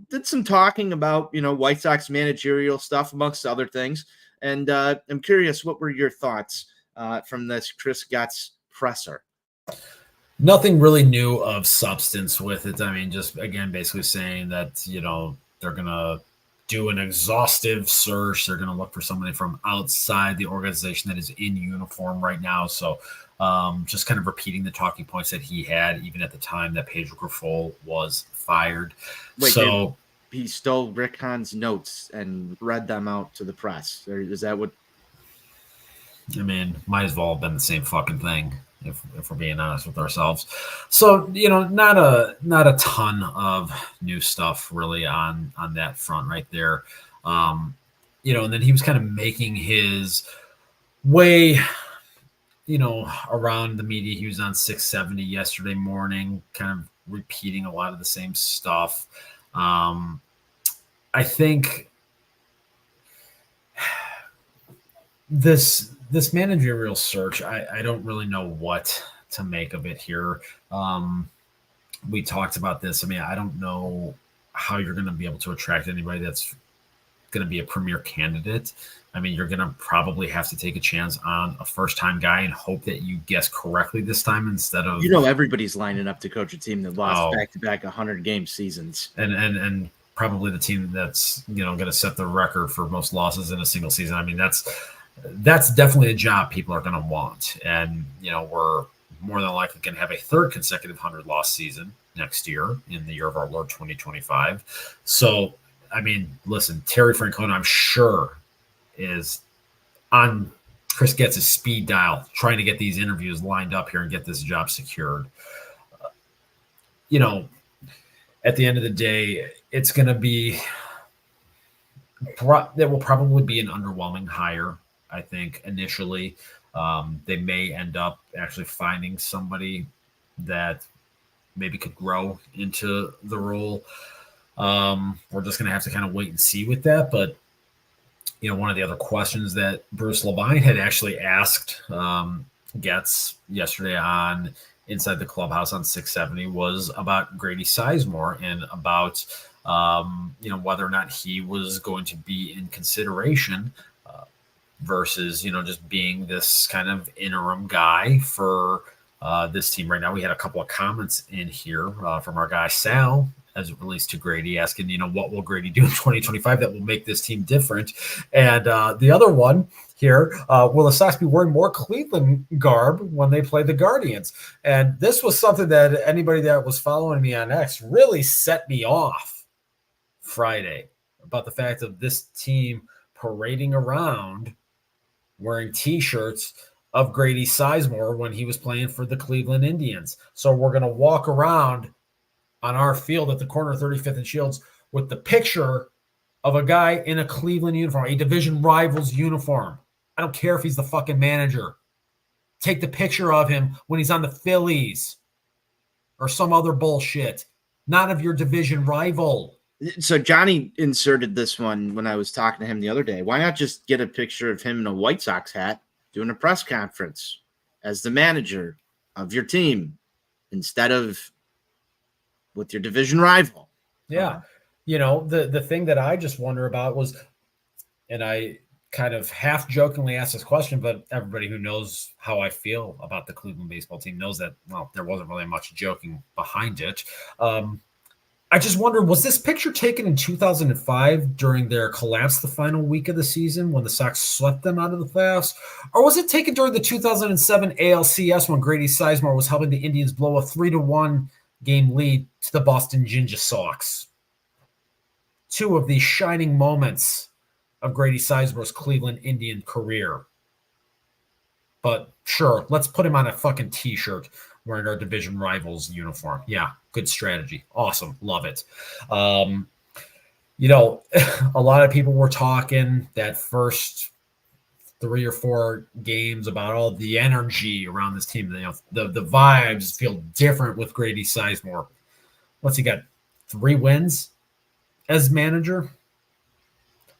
Speaker 1: did some talking about, White Sox managerial stuff, amongst other things. And I'm curious, what were your thoughts from this Chris Getz presser?
Speaker 2: Nothing really new of substance with it. I mean, just, again, basically saying that, they're going to do an exhaustive search. They're going to look for somebody from outside the organization that is in uniform right now. So just kind of repeating the talking points that he had, even at the time that Pedro Grifol was fired.
Speaker 1: Wait,
Speaker 2: so
Speaker 1: he stole Rick Hahn's notes and read them out to the press. Is that what?
Speaker 2: I mean, might as well have been the same fucking thing, if we're being honest with ourselves. So, not a ton of new stuff really on that front right there. And then he was kind of making his way, around the media. He was on 670 yesterday morning, kind of repeating a lot of the same stuff. I think this managerial search, I don't really know what to make of it here. We talked about this. I mean, I don't know how you're going to be able to attract anybody that's going to be a premier candidate. I mean, you're going to probably have to take a chance on a first-time guy and hope that you guess correctly this time instead of...
Speaker 1: everybody's lining up to coach a team that lost back-to-back 100-game seasons.
Speaker 2: And probably the team that's, going to set the record for most losses in a single season. I mean, that's definitely a job people are going to want. And, we're more than likely going to have a third consecutive 100-loss season next year in the year of our Lord 2025. So, I mean, listen, Terry Francona, I'm sure, is on Chris Getz's speed dial trying to get these interviews lined up here and get this job secured. At the end of the day, it's going to be – that will probably be an underwhelming hire, I think, initially. They may end up actually finding somebody that maybe could grow into the role. We're just going to have to kind of wait and see with that. But, one of the other questions that Bruce Levine had actually asked Getz yesterday on Inside the Clubhouse on 670 was about Grady Sizemore and about, whether or not he was going to be in consideration versus, just being this kind of interim guy for this team right now. We had a couple of comments in here from our guy Sal as it relates to Grady, asking, what will Grady do in 2025 that will make this team different? And the other one here, will the Sox be wearing more Cleveland garb when they play the Guardians? And this was something that anybody that was following me on X really set me off Friday about the fact of this team parading around wearing T-shirts of Grady Sizemore when he was playing for the Cleveland Indians. So we're going to walk around on our field at the corner of 35th and Shields with the picture of a guy in a Cleveland uniform, a division rival's uniform. I don't care if he's the fucking manager. Take the picture of him when he's on the Phillies or some other bullshit, not of your division rival.
Speaker 1: So Johnny inserted this one when I was talking to him the other day. Why not just get a picture of him in a White Sox hat doing a press conference as the manager of your team instead of with your division rival?
Speaker 2: Yeah. The thing that I just wonder about was, and I kind of half jokingly asked this question, but everybody who knows how I feel about the Cleveland baseball team knows that, well, there wasn't really much joking behind it. I just wonder, was this picture taken in 2005 during their collapse the final week of the season when the Sox swept them out of the playoffs? Or was it taken during the 2007 ALCS when Grady Sizemore was helping the Indians blow a 3-1 game lead to the Boston Ginger Sox? Two of the shining moments of Grady Sizemore's Cleveland Indian career. But sure, let's put him on a fucking T-shirt wearing our division rivals uniform. Yeah, good strategy. Awesome. Love it. A lot of people were talking that first 3 or 4 games about all the energy around this team. The vibes feel different with Grady Sizemore. What's he got? 3 wins as manager?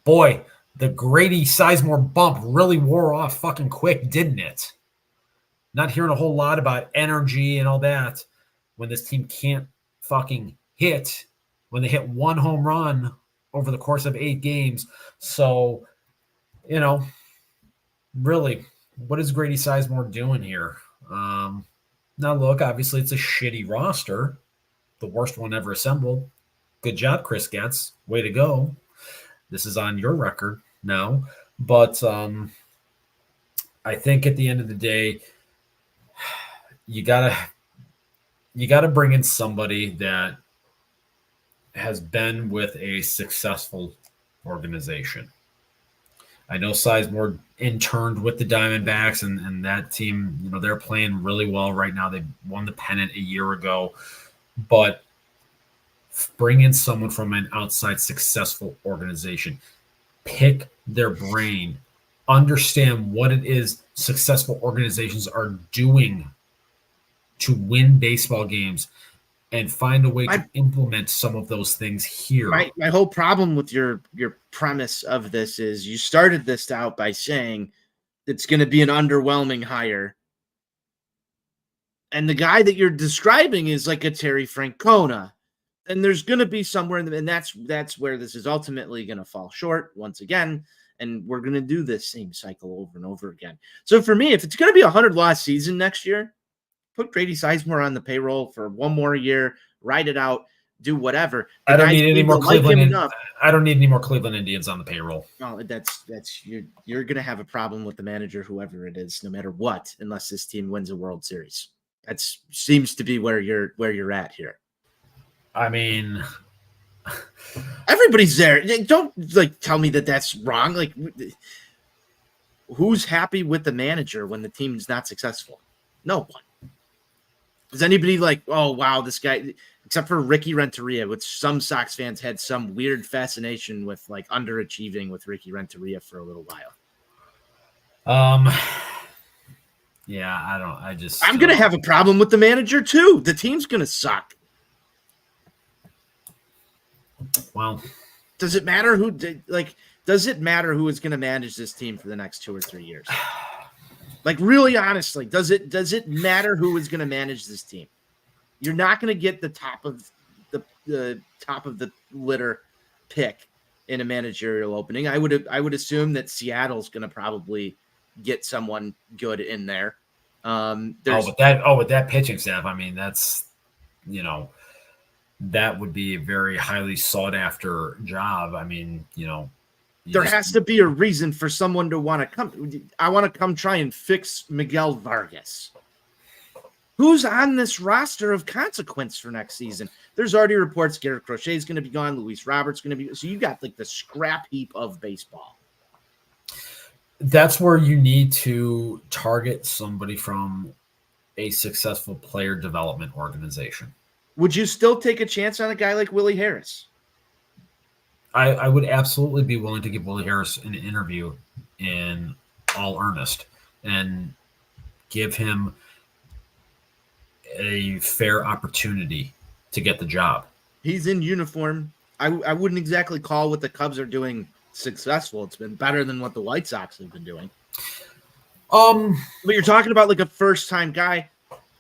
Speaker 2: Boy, the Grady Sizemore bump really wore off fucking quick, didn't it? Not hearing a whole lot about energy and all that when this team can't fucking hit, when they hit 1 home run over the course of 8 games. So, really, what is Grady Sizemore doing here? Now, look, obviously it's a shitty roster, the worst one ever assembled. Good job, Chris Getz. Way to go. This is on your record now. But I think at the end of the day, you gotta bring in somebody that has been with a successful organization. I know Sizemore interned with the Diamondbacks, and that team, they're playing really well right now. They won the pennant a year ago, but bring in someone from an outside successful organization. Pick their brain. Understand what it is successful organizations are doing to win baseball games and find a way to implement some of those things here.
Speaker 1: My whole problem with your premise of this is you started this out by saying it's going to be an underwhelming hire. And the guy that you're describing is like a Terry Francona. And there's going to be somewhere in the, and that's where this is ultimately going to fall short once again. And we're going to do this same cycle over and over again. So for me, if it's going to be a 100-loss season next year, put Grady Sizemore on the payroll for 1 more year, ride it out, do whatever.
Speaker 2: I don't need any more Cleveland. I don't need any more Cleveland Indians on the payroll.
Speaker 1: No, that's you're going to have a problem with the manager, whoever it is, no matter what, unless this team wins a World Series. That seems to be where you're at here.
Speaker 2: I mean,
Speaker 1: everybody's there. Don't tell me that that's wrong. Like, who's happy with the manager when the team's not successful? No one. Is anybody like, oh wow, this guy? Except for Ricky Renteria, which some Sox fans had some weird fascination with, underachieving with Ricky Renteria for a little while.
Speaker 2: Yeah,
Speaker 1: I'm going to have a problem with the manager too. The team's going to suck.
Speaker 2: Well,
Speaker 1: does it matter who is going to manage this team for the next 2 or 3 years? Like, really honestly, does it matter who is going to manage this team? You're not going to get the top of the litter pick in a managerial opening. I would assume that Seattle's going to probably get someone good in there.
Speaker 2: with that pitching staff, I mean, that's, that would be a very highly sought after job. I mean,
Speaker 1: there has to be a reason for someone to want to come. I want to come try and fix Miguel Vargas. Who's on this roster of consequence for next season? There's already reports Garrett Crochet is going to be gone. Luis Roberts going to be. So you got like the scrap heap of baseball.
Speaker 2: That's where you need to target somebody from a successful player development organization.
Speaker 1: Would you still take a chance on a guy like Willie Harris?
Speaker 2: I would absolutely be willing to give Willie Harris an interview in all earnest and give him a fair opportunity to get the job.
Speaker 1: He's in uniform. I wouldn't exactly call what the Cubs are doing successful. It's been better than what the White Sox have been doing. But you're talking about like a first-time guy,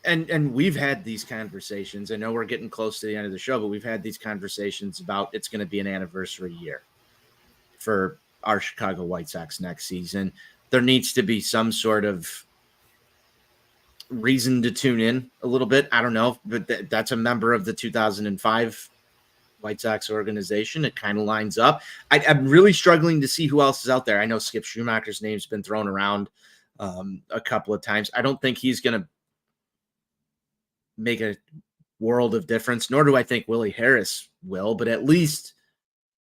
Speaker 1: and we've had these conversations. I know we're getting close to the end of the show, but we've had these conversations about it's going to be an anniversary year for our Chicago White Sox next season. There needs to be some sort of reason to tune in a little bit. I don't know, but that's a member of the 2005 White Sox organization. It kind of lines up. I'm really struggling to see who else is out there. I know Skip Schumacher's name's been thrown around a couple of times. I don't think he's going to make a world of difference, nor do I think Willie Harris will, but at least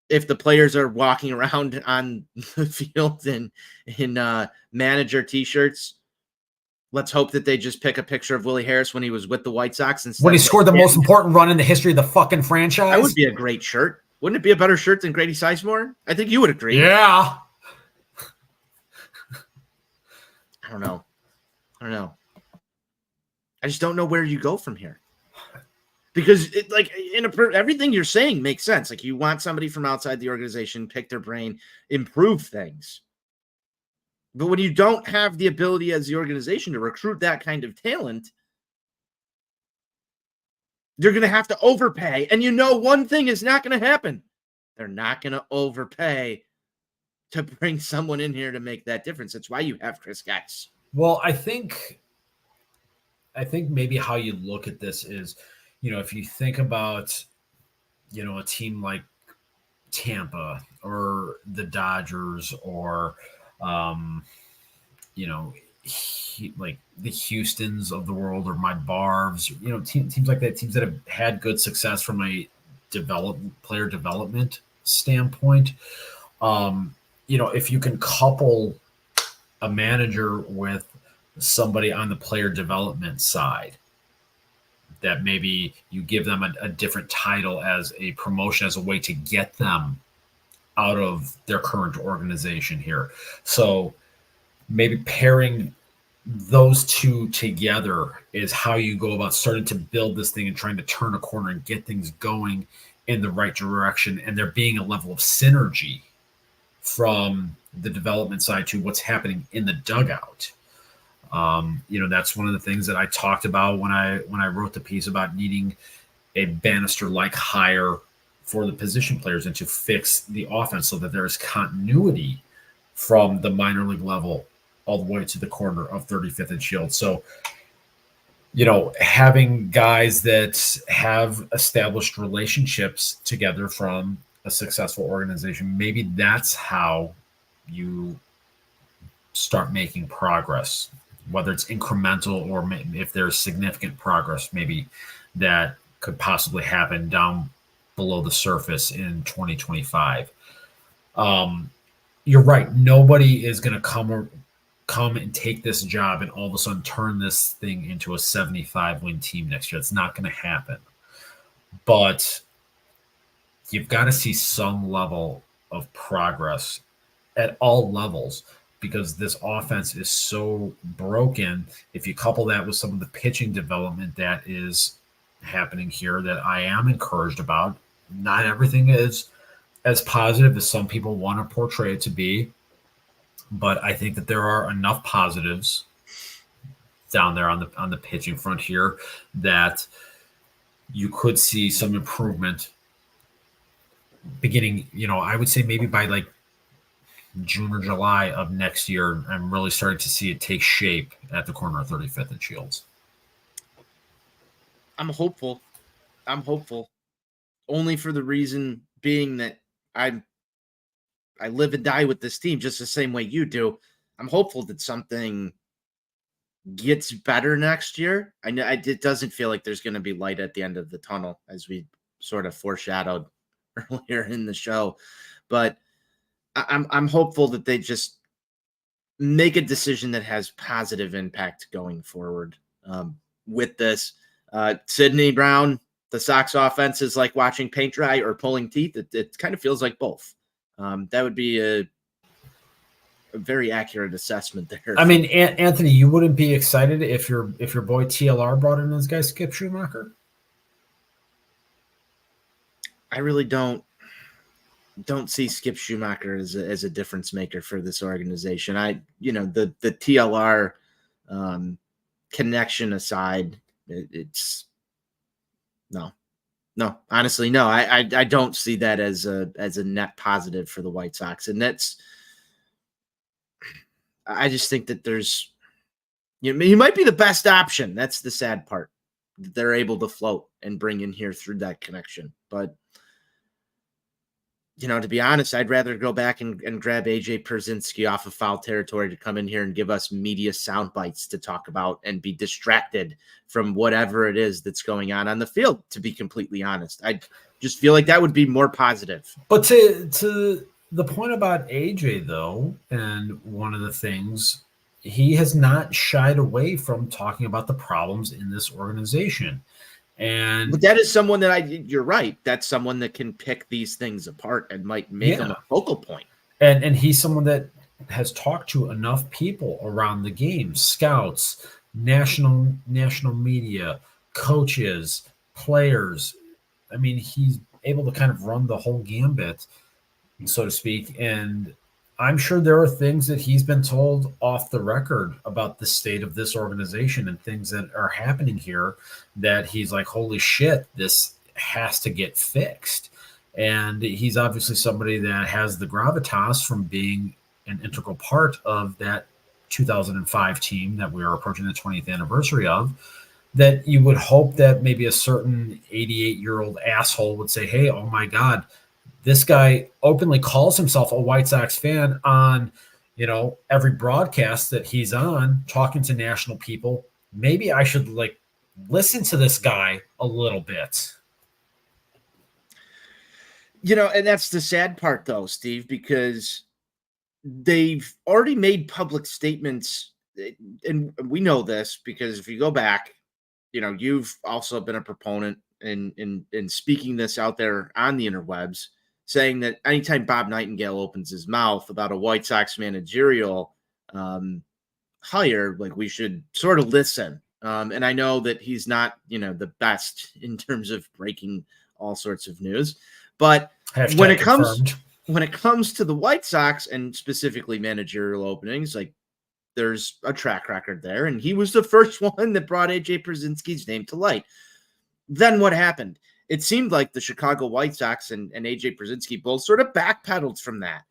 Speaker 1: if the players are walking around on the field in manager t-shirts, let's hope that they just pick a picture of Willie Harris when he was with the White Sox instead.
Speaker 2: When he scored the most important run in the history of the fucking franchise.
Speaker 1: That would be a great shirt. Wouldn't it be a better shirt than Grady Sizemore? I think you would agree.
Speaker 2: Yeah.
Speaker 1: I don't know. I just don't know where you go from here. Because everything you're saying makes sense. Like, you want somebody from outside the organization, pick their brain, improve things. But when you don't have the ability as the organization to recruit that kind of talent, you're going to have to overpay. And one thing is not going to happen. They're not going to overpay to bring someone in here to make that difference. That's why you have Chris Geis.
Speaker 2: Well, I think maybe how you look at this is, if you think about, a team like Tampa or the Dodgers or, like the Houstons of the world or my Barbs, teams like that, teams that have had good success from a player development standpoint. If you can couple a manager with somebody on the player development side, that maybe you give them a different title as a promotion, as a way to get them out of their current organization here. So maybe pairing those two together is how you go about starting to build this thing and trying to turn a corner and get things going in the right direction. And there being a level of synergy from the development side to what's happening in the dugout. That's one of the things that I talked about when I wrote the piece about needing a Bannister-like hire for the position players and to fix the offense so that there is continuity from the minor league level all the way to the corner of 35th and Shield. So, having guys that have established relationships together from a successful organization, maybe that's how you start making progress, whether it's incremental or if there's significant progress, maybe that could possibly happen down below the surface in 2025. You're right. Nobody is going to come and take this job and all of a sudden turn this thing into a 75-win team next year. It's not going to happen. But you've got to see some level of progress at all levels, because this offense is so broken. If you couple that with some of the pitching development that is happening here that I am encouraged about, not everything is as positive as some people want to portray it to be, but I think that there are enough positives down there on the pitching front here that you could see some improvement beginning, I would say maybe by like June or July of next year. I'm really starting to see it take shape at the corner of 35th and Shields.
Speaker 1: I'm hopeful. Only for the reason being that I live and die with this team just the same way you do. I'm hopeful that something gets better next year. I know it doesn't feel like there's going to be light at the end of the tunnel, as we sort of foreshadowed earlier in the show, but I'm hopeful that they just make a decision that has positive impact going forward with this. Sidney Brown, the Sox offense is like watching paint dry or pulling teeth. It kind of feels like both. That would be a very accurate assessment there.
Speaker 2: I mean, Anthony, you wouldn't be excited if your boy TLR brought in this guy Skip Schumacher?
Speaker 1: I really don't see Skip Schumacher as a difference maker for this organization. The TLR connection aside, it's no, honestly, no. I don't see that as a net positive for the White Sox, and I just think that there's, he might be the best option. That's the sad part. They're able to float and bring in here through that connection, but. To be honest, I'd rather go back and grab AJ Pierzynski off of foul territory to come in here and give us media sound bites to talk about and be distracted from whatever it is that's going on the field, to be completely honest. I just feel like that would be more positive.
Speaker 2: But to the point about AJ, though, and one of the things, he has not shied away from talking about the problems in this organization. But
Speaker 1: that is someone that you're right. That's someone that can pick these things apart and might make them a focal point.
Speaker 2: And he's someone that has talked to enough people around the game, scouts, national media, coaches, players. I mean, he's able to kind of run the whole gambit, so to speak. And I'm sure there are things that he's been told off the record about the state of this organization and things that are happening here that he's like, holy shit, this has to get fixed. And he's obviously somebody that has the gravitas from being an integral part of that 2005 team that we are approaching the 20th anniversary of, that you would hope that maybe a certain 88-year-old asshole would say, hey, oh my God, this guy openly calls himself a White Sox fan on, every broadcast that he's on, talking to national people. Maybe I should listen to this guy a little bit.
Speaker 1: And that's the sad part though, Steve, because they've already made public statements, and we know this because if you go back, you've also been a proponent in speaking this out there on the interwebs, saying that anytime Bob Nightingale opens his mouth about a White Sox managerial hire, we should sort of listen. And I know that he's not, the best in terms of breaking all sorts of news, but when it comes to the White Sox and specifically managerial openings, there's a track record there, and he was the first one that brought AJ Pierzynski's name to light. Then what happened? It seemed like the Chicago White Sox and AJ Pierzynski both sort of backpedaled from that.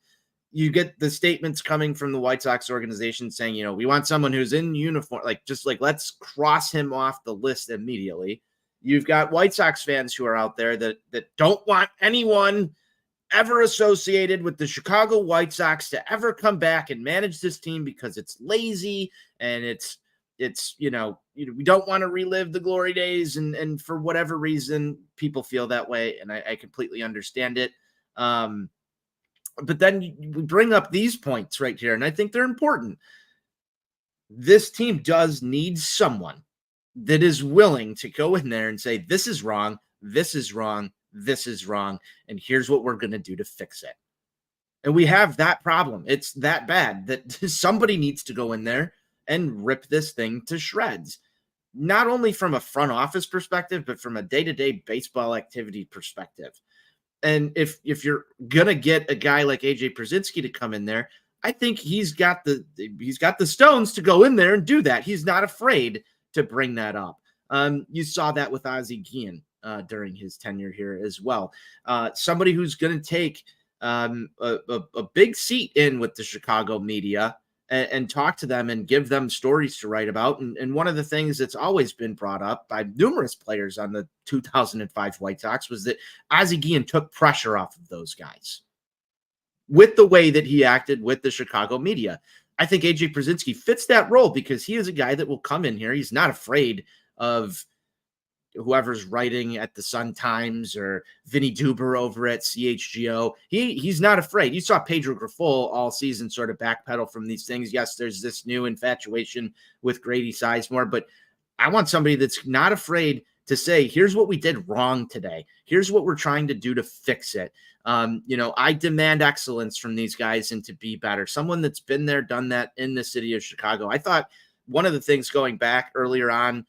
Speaker 1: You get the statements coming from the White Sox organization saying, we want someone who's in uniform, let's cross him off the list immediately. You've got White Sox fans who are out there that don't want anyone ever associated with the Chicago White Sox to ever come back and manage this team because it's lazy and it's we don't want to relive the glory days, and for whatever reason people feel that way, and I completely understand it. But then we bring up these points right here, and I think they're important. This team does need someone that is willing to go in there and say, this is wrong, this is wrong, this is wrong, and here's what we're going to do to fix it. And we have that problem. It's that bad that somebody needs to go in there and rip this thing to shreds. Not only from a front office perspective, but from a day-to-day baseball activity perspective. And if you're gonna get a guy like AJ Pierzynski to come in there, I think he's got the stones to go in there and do that. He's not afraid to bring that up. You saw that with Ozzie Guillen during his tenure here as well. Somebody who's going to take a big seat in with the Chicago media and talk to them and give them stories to write about. And one of the things that's always been brought up by numerous players on the 2005 White Sox was that Ozzie Guillen took pressure off of those guys with the way that he acted with the Chicago media. I think AJ Pierzynski fits that role because he is a guy that will come in here. He's not afraid of whoever's writing at the Sun-Times or Vinny Duber over at CHGO. He's not afraid. You saw Pedro Grifol all season sort of backpedal from these things. Yes, there's this new infatuation with Grady Sizemore, but I want somebody that's not afraid to say, here's what we did wrong today. Here's what we're trying to do to fix it. I demand excellence from these guys and to be better. Someone that's been there, done that in the city of Chicago. I thought one of the things going back earlier on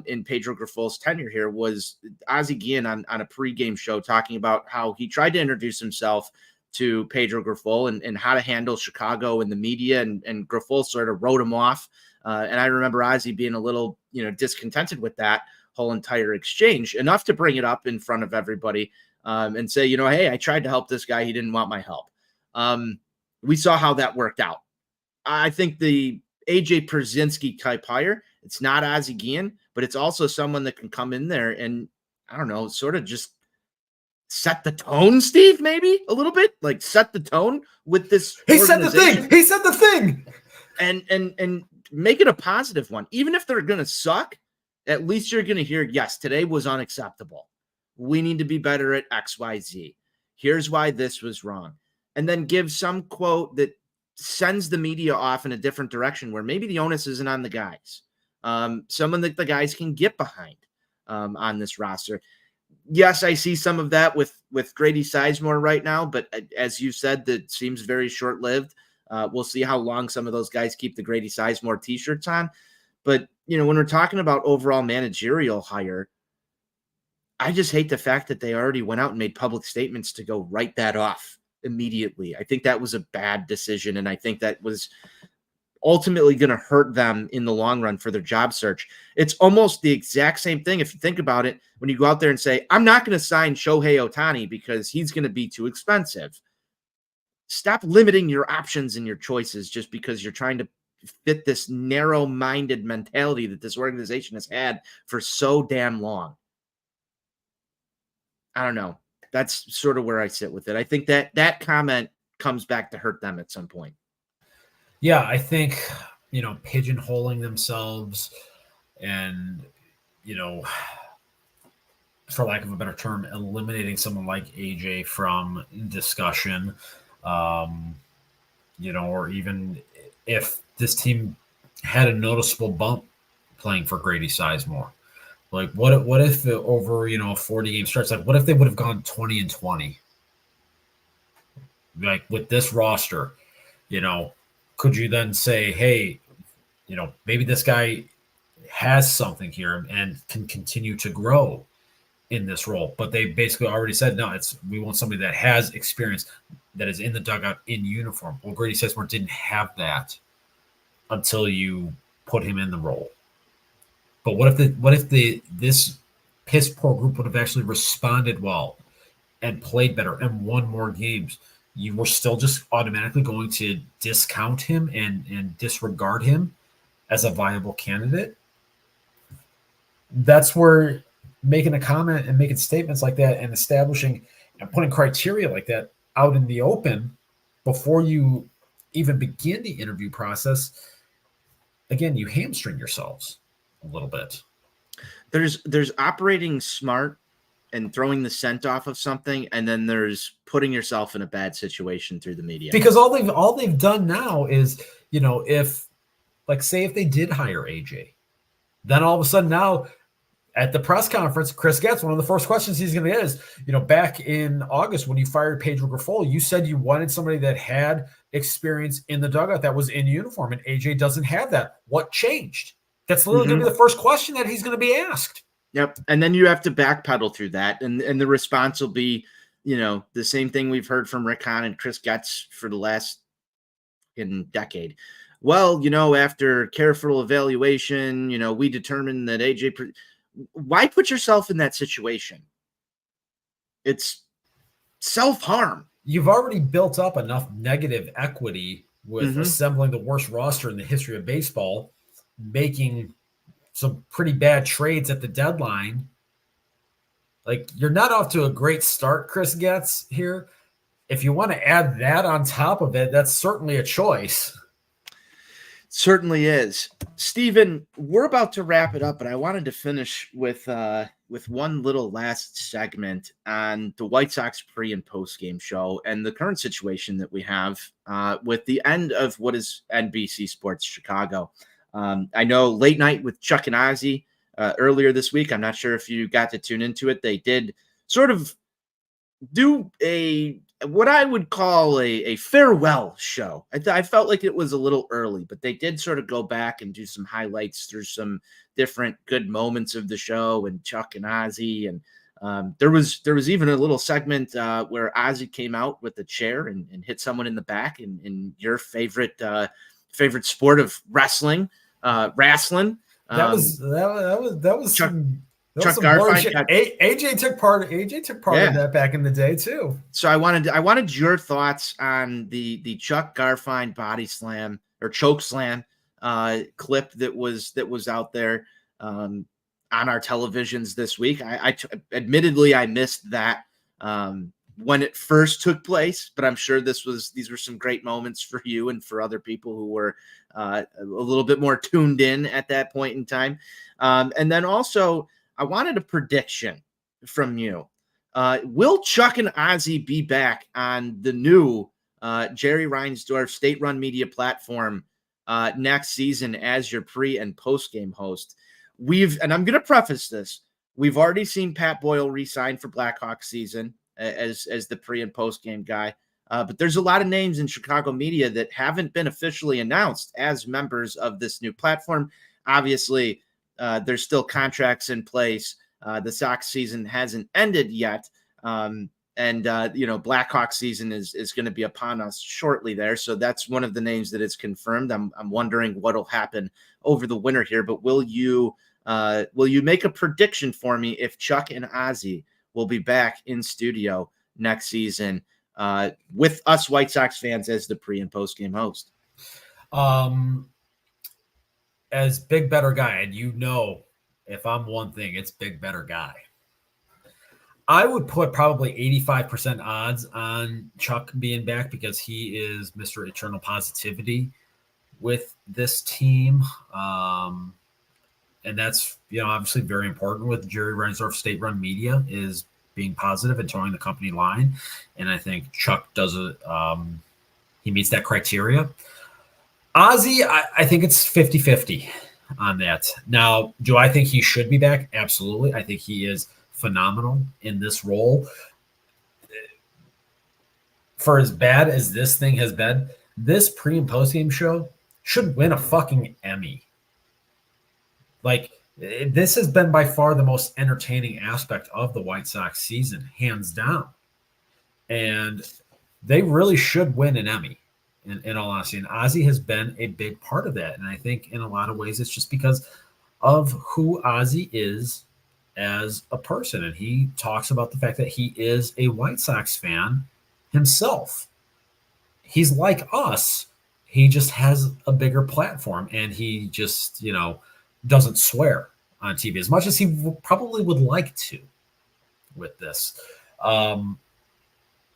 Speaker 1: in Pedro Grifol's tenure here was Ozzie Guillen on a pregame show talking about how he tried to introduce himself to Pedro Grifol and how to handle Chicago and the media, and Grifol sort of wrote him off. And I remember Ozzie being a little, discontented with that whole entire exchange, enough to bring it up in front of everybody and say, hey, I tried to help this guy. He didn't want my help. We saw how that worked out. I think the AJ Pierzynski type hire, it's not Ozzie Guillen, but it's also someone that can come in there and, I don't know, sort of just set the tone, Steve, maybe a little bit, like set the tone with this.
Speaker 2: He said the thing. He said the thing.
Speaker 1: And make it a positive one. Even if they're going to suck, at least you're going to hear, yes, today was unacceptable. We need to be better at X, Y, Z. Here's why this was wrong. And then give some quote that sends the media off in a different direction where maybe the onus isn't on the guys. Someone that the guys can get behind on this roster. Yes, I see some of that with Grady Sizemore right now, but as you said, that seems very short-lived. We'll see how long some of those guys keep the Grady Sizemore t-shirts on. But, when we're talking about overall managerial hire, I just hate the fact that they already went out and made public statements to go write that off immediately. I think that was a bad decision, and I think that was ultimately going to hurt them in the long run for their job search. It's almost the exact same thing if you think about it when you go out there and say, I'm not going to sign Shohei Ohtani because he's going to be too expensive. Stop limiting your options and your choices just because you're trying to fit this narrow-minded mentality that this organization has had for so damn long. I don't know. That's sort of where I sit with it. I think that comment comes back to hurt them at some point.
Speaker 2: Yeah, I think, pigeonholing themselves and, for lack of a better term, eliminating someone like AJ from discussion, or even if this team had a noticeable bump playing for Grady Sizemore. Like, what if over, a 40-game stretch, like, what if they would have gone 20-20? Like, with this roster, could you then say, hey, maybe this guy has something here and can continue to grow in this role? But they basically already said, no, we want somebody that has experience, that is in the dugout in uniform. Well, Grady Sizemore didn't have that until you put him in the role. But what if this piss poor group would have actually responded well and played better and won more games? You were still just automatically going to discount him and disregard him as a viable candidate. That's where making a comment and making statements like that and establishing and putting criteria like that out in the open before you even begin the interview process, again, you hamstring yourselves a little bit.
Speaker 1: There's operating smart and throwing the scent off of something, and then there's putting yourself in a bad situation through the media.
Speaker 2: Because all they've done now is, if, like, say if they did hire AJ, then all of a sudden now at the press conference, Chris Getz, one of the first questions he's going to get is, back in August when you fired Pedro Grifol, you said you wanted somebody that had experience in the dugout that was in uniform, and AJ doesn't have that. What changed? That's literally going to be the first question that he's going to be asked.
Speaker 1: Yep. And then you have to backpedal through that. And the response will be, the same thing we've heard from Rick Hahn and Chris Getz for the last decade. Well, after careful evaluation, we determined that AJ. Why put yourself in that situation? It's self-harm.
Speaker 2: You've already built up enough negative equity with assembling the worst roster in the history of baseball, making some pretty bad trades at the deadline. Like, you're not off to a great start, Chris Getz, here. If you want to add that on top of it, that's certainly a choice.
Speaker 1: Certainly is. Steven, we're about to wrap it up, but I wanted to finish with one little last segment on the White Sox pre- and post-game show and the current situation that we have with the end of what is NBC Sports Chicago. I know Late Night with Chuck and Ozzy earlier this week. I'm not sure if you got to tune into it. They did sort of do what I would call a farewell show. I felt like it was a little early, but they did sort of go back and do some highlights through some different good moments of the show and Chuck and Ozzy. And there was even a little segment where Ozzy came out with a chair and hit someone in the back in your favorite sport of wrestling. That was Chuck Garfien.
Speaker 2: AJ took part of that back in the day too.
Speaker 1: So I wanted your thoughts on the Chuck Garfien body slam or choke slam clip that was out there on our televisions this week. Admittedly I missed that when it first took place, but I'm sure these were some great moments for you and for other people who were a little bit more tuned in at that point in time. And then also, I wanted a prediction from you. Will Chuck and Ozzy be back on the new Jerry Reinsdorf state-run media platform next season as your pre- and post-game host? And I'm going to preface this, we've already seen Pat Boyle re-sign for Blackhawks season as the pre- and post-game guy. But there's a lot of names in Chicago media that haven't been officially announced as members of this new platform. Obviously, there's still contracts in place. The Sox season hasn't ended yet. And Blackhawks season is going to be upon us shortly there. So that's one of the names that is confirmed. I'm wondering what'll happen over the winter here, but will you make a prediction for me if Chuck and Ozzy will be back in studio next season with us White Sox fans as the pre- and post-game host?
Speaker 2: As Big Better Guy, and if I'm one thing, it's Big Better Guy. I would put probably 85% odds on Chuck being back because he is Mr. Eternal Positivity with this team. And that's, obviously very important with Jerry Reinsdorf state-run media is being positive and towing the company line. And I think Chuck does it. He meets that criteria. Ozzy, I think it's 50-50 on that. Now, do I think he should be back? Absolutely. I think he is phenomenal in this role. For as bad as this thing has been, this pre- and post-game show should win a fucking Emmy. Like, this has been by far the most entertaining aspect of the White Sox season, hands down. And they really should win an Emmy. In all honesty, and Ozzy has been a big part of that. And I think in a lot of ways, it's just because of who Ozzy is as a person. And he talks about the fact that he is a White Sox fan himself. He's like us. He just has a bigger platform and he just, doesn't swear on TV as much as he probably would like to with this.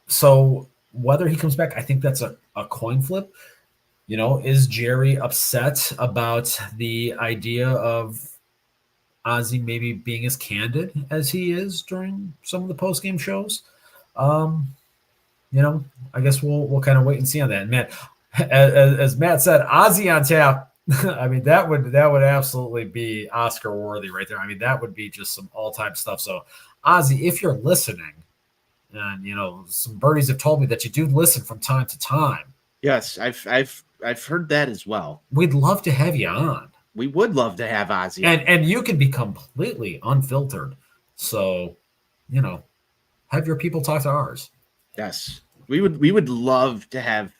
Speaker 2: So whether he comes back, I think that's a coin flip. Is Jerry upset about the idea of Ozzy maybe being as candid as he is during some of the post-game shows? I guess we'll kind of wait and see on that. And Matt, as Matt said, Ozzy on Tap I mean, that would absolutely be Oscar worthy right there. I mean, that would be just some all time stuff. So, Ozzy, if you're listening, and some birdies have told me that you do listen from time to time.
Speaker 1: Yes, I've heard that as well.
Speaker 2: We'd love to have you on.
Speaker 1: We would love to have Ozzy
Speaker 2: and you can be completely unfiltered. So, have your people talk to ours.
Speaker 1: Yes, we would love to have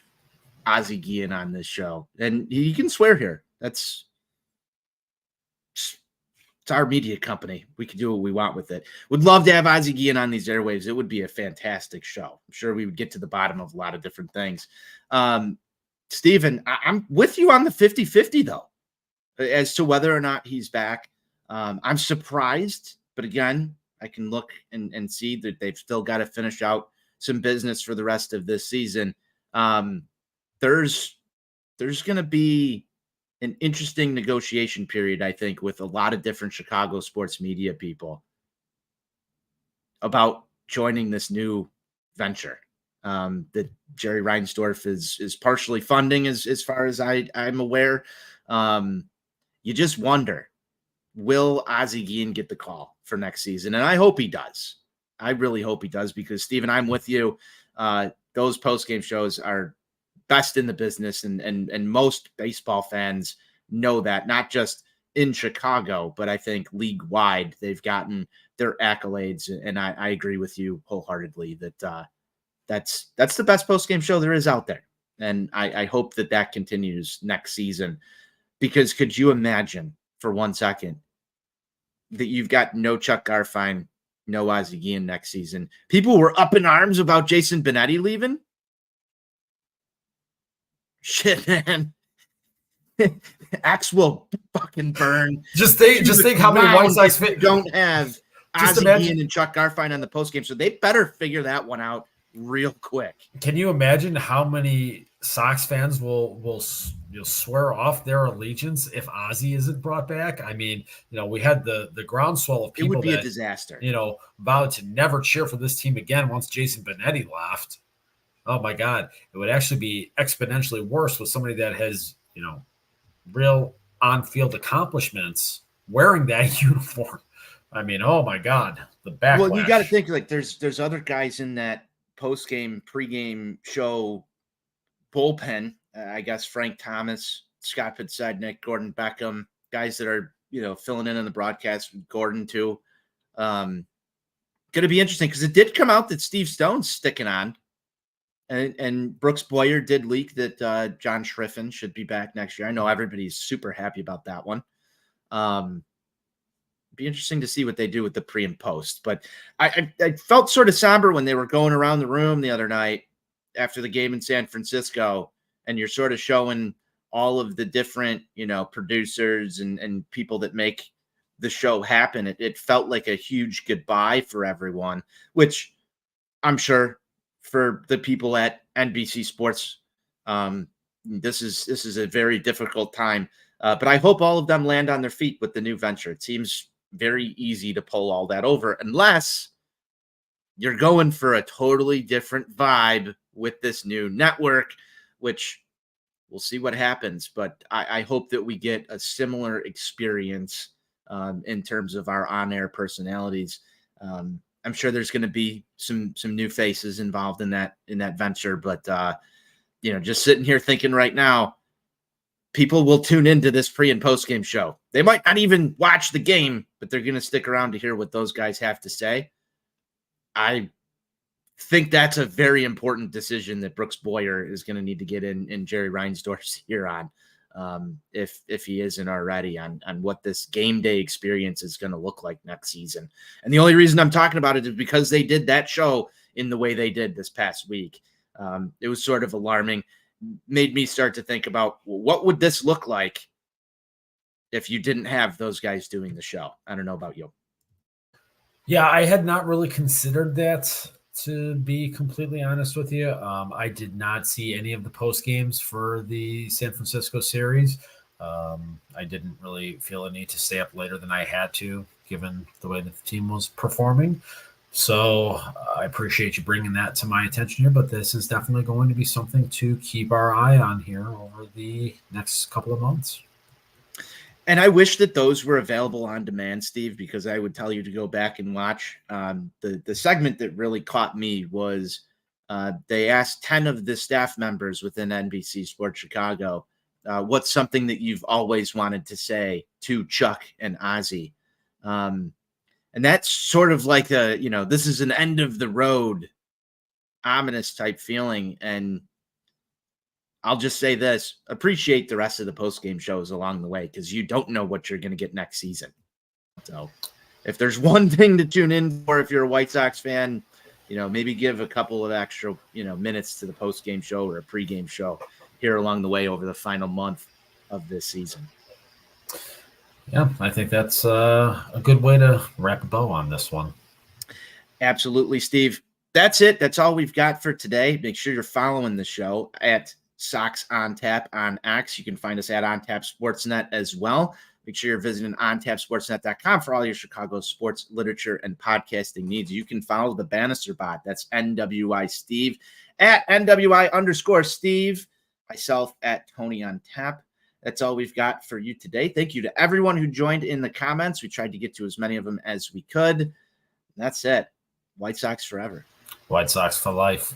Speaker 1: Ozzy Guillen on this show, and he can swear here. It's our media company. We can do what we want with it. Would love to have Ozzy Guillen on these airwaves. It would be a fantastic show. I'm sure we would get to the bottom of a lot of different things. Steven, I'm with you on the 50-50, though, as to whether or not he's back. I'm surprised, but again, I can look and see that they've still got to finish out some business for the rest of this season. There's going to be an interesting negotiation period, I think, with a lot of different Chicago sports media people about joining this new venture that Jerry Reinsdorf is partially funding, as far as I'm aware. You just wonder, will Ozzy Guillen get the call for next season? And I hope he does. I really hope he does, because, Steven, I'm with you. Those post-game shows are best in the business, and most baseball fans know that, not just in Chicago, but I think league-wide they've gotten their accolades, and I agree with you wholeheartedly that that's the best post-game show there is out there, and I hope that continues next season, because could you imagine for 1 second that you've got no Chuck Garfien, no Ozzy Guillen next season? People were up in arms about Jason Benetti leaving. Shit, man. Axe will fucking burn.
Speaker 2: Just think how many White Sox fans
Speaker 1: don't have Ozzy Guillen and Chuck Garfien on the postgame, so they better figure that one out real quick.
Speaker 2: Can you imagine how many Sox fans will swear off their allegiance if Ozzy isn't brought back? I mean, we had the groundswell of people.
Speaker 1: It would be a disaster.
Speaker 2: Vowed to never cheer for this team again once Jason Benetti left. Oh my God, it would actually be exponentially worse with somebody that has, real on-field accomplishments wearing that uniform. I mean, oh my God, the backlash.
Speaker 1: Well, you got to think, like, there's other guys in that post-game, pre-game show bullpen. I guess Frank Thomas, Scott Podsednik, Gordon Beckham, guys that are, filling in on the broadcast with Gordon too. Going to be interesting, because it did come out that Steve Stone's sticking on. And Brooks Boyer did leak that John Schriffen should be back next year. I know everybody's super happy about that one. Be interesting to see what they do with the pre and post. But I felt sort of somber when they were going around the room the other night after the game in San Francisco, and you're sort of showing all of the different, producers and people that make the show happen. It felt like a huge goodbye for everyone, which I'm sure for the people at NBC Sports, this is a very difficult time. But I hope all of them land on their feet with the new venture. It seems very easy to pull all that over, unless you're going for a totally different vibe with this new network, which we'll see what happens. But I hope that we get a similar experience in terms of our on-air personalities. I'm sure there's going to be some new faces involved in that venture, but just sitting here thinking right now, people will tune into this pre and post game show. They might not even watch the game, but they're going to stick around to hear what those guys have to say. I think that's a very important decision that Brooks Boyer is going to need to get in Jerry Reinsdorf's ear on, if he isn't already, on what this game day experience is going to look like next season. And the only reason I'm talking about it is because they did that show in the way they did this past week. It was sort of alarming, made me start to think about, well, what would this look like if you didn't have those guys doing the show? I don't know about you.
Speaker 2: Yeah, I had not really considered that, to be completely honest with you. I did not see any of the post games for the San Francisco series. I didn't really feel a need to stay up later than I had to, given the way that the team was performing. So I appreciate you bringing that to my attention here, but this is definitely going to be something to keep our eye on here over the next couple of months.
Speaker 1: And I wish that those were available on demand, Steve, because I would tell you to go back and watch. The segment that really caught me was they asked 10 of the staff members within NBC Sports Chicago, what's something that you've always wanted to say to Chuck and Ozzie? And that's sort of like this is an end of the road, ominous type feeling. And I'll just say this: appreciate the rest of the post-game shows along the way, because you don't know what you're going to get next season. So if there's one thing to tune in for, if you're a White Sox fan, maybe give a couple of extra, minutes to the post-game show or a pre-game show here along the way over the final month of this season.
Speaker 2: Yeah, I think that's a good way to wrap a bow on this one.
Speaker 1: Absolutely, Steve. That's it. That's all we've got for today. Make sure you're following the show at Sox On Tap on X. You can find us at On Tap Sportsnet as well. Make sure you're visiting ontapsportsnet.com for all your Chicago sports literature and podcasting needs. You can follow the Bannister bot. That's NWI Steve at NWI_Steve. Myself at Tony on Tap. That's all we've got for you today. Thank you to everyone who joined in the comments. We tried to get to as many of them as we could. That's it. White Sox forever.
Speaker 2: White Sox for life.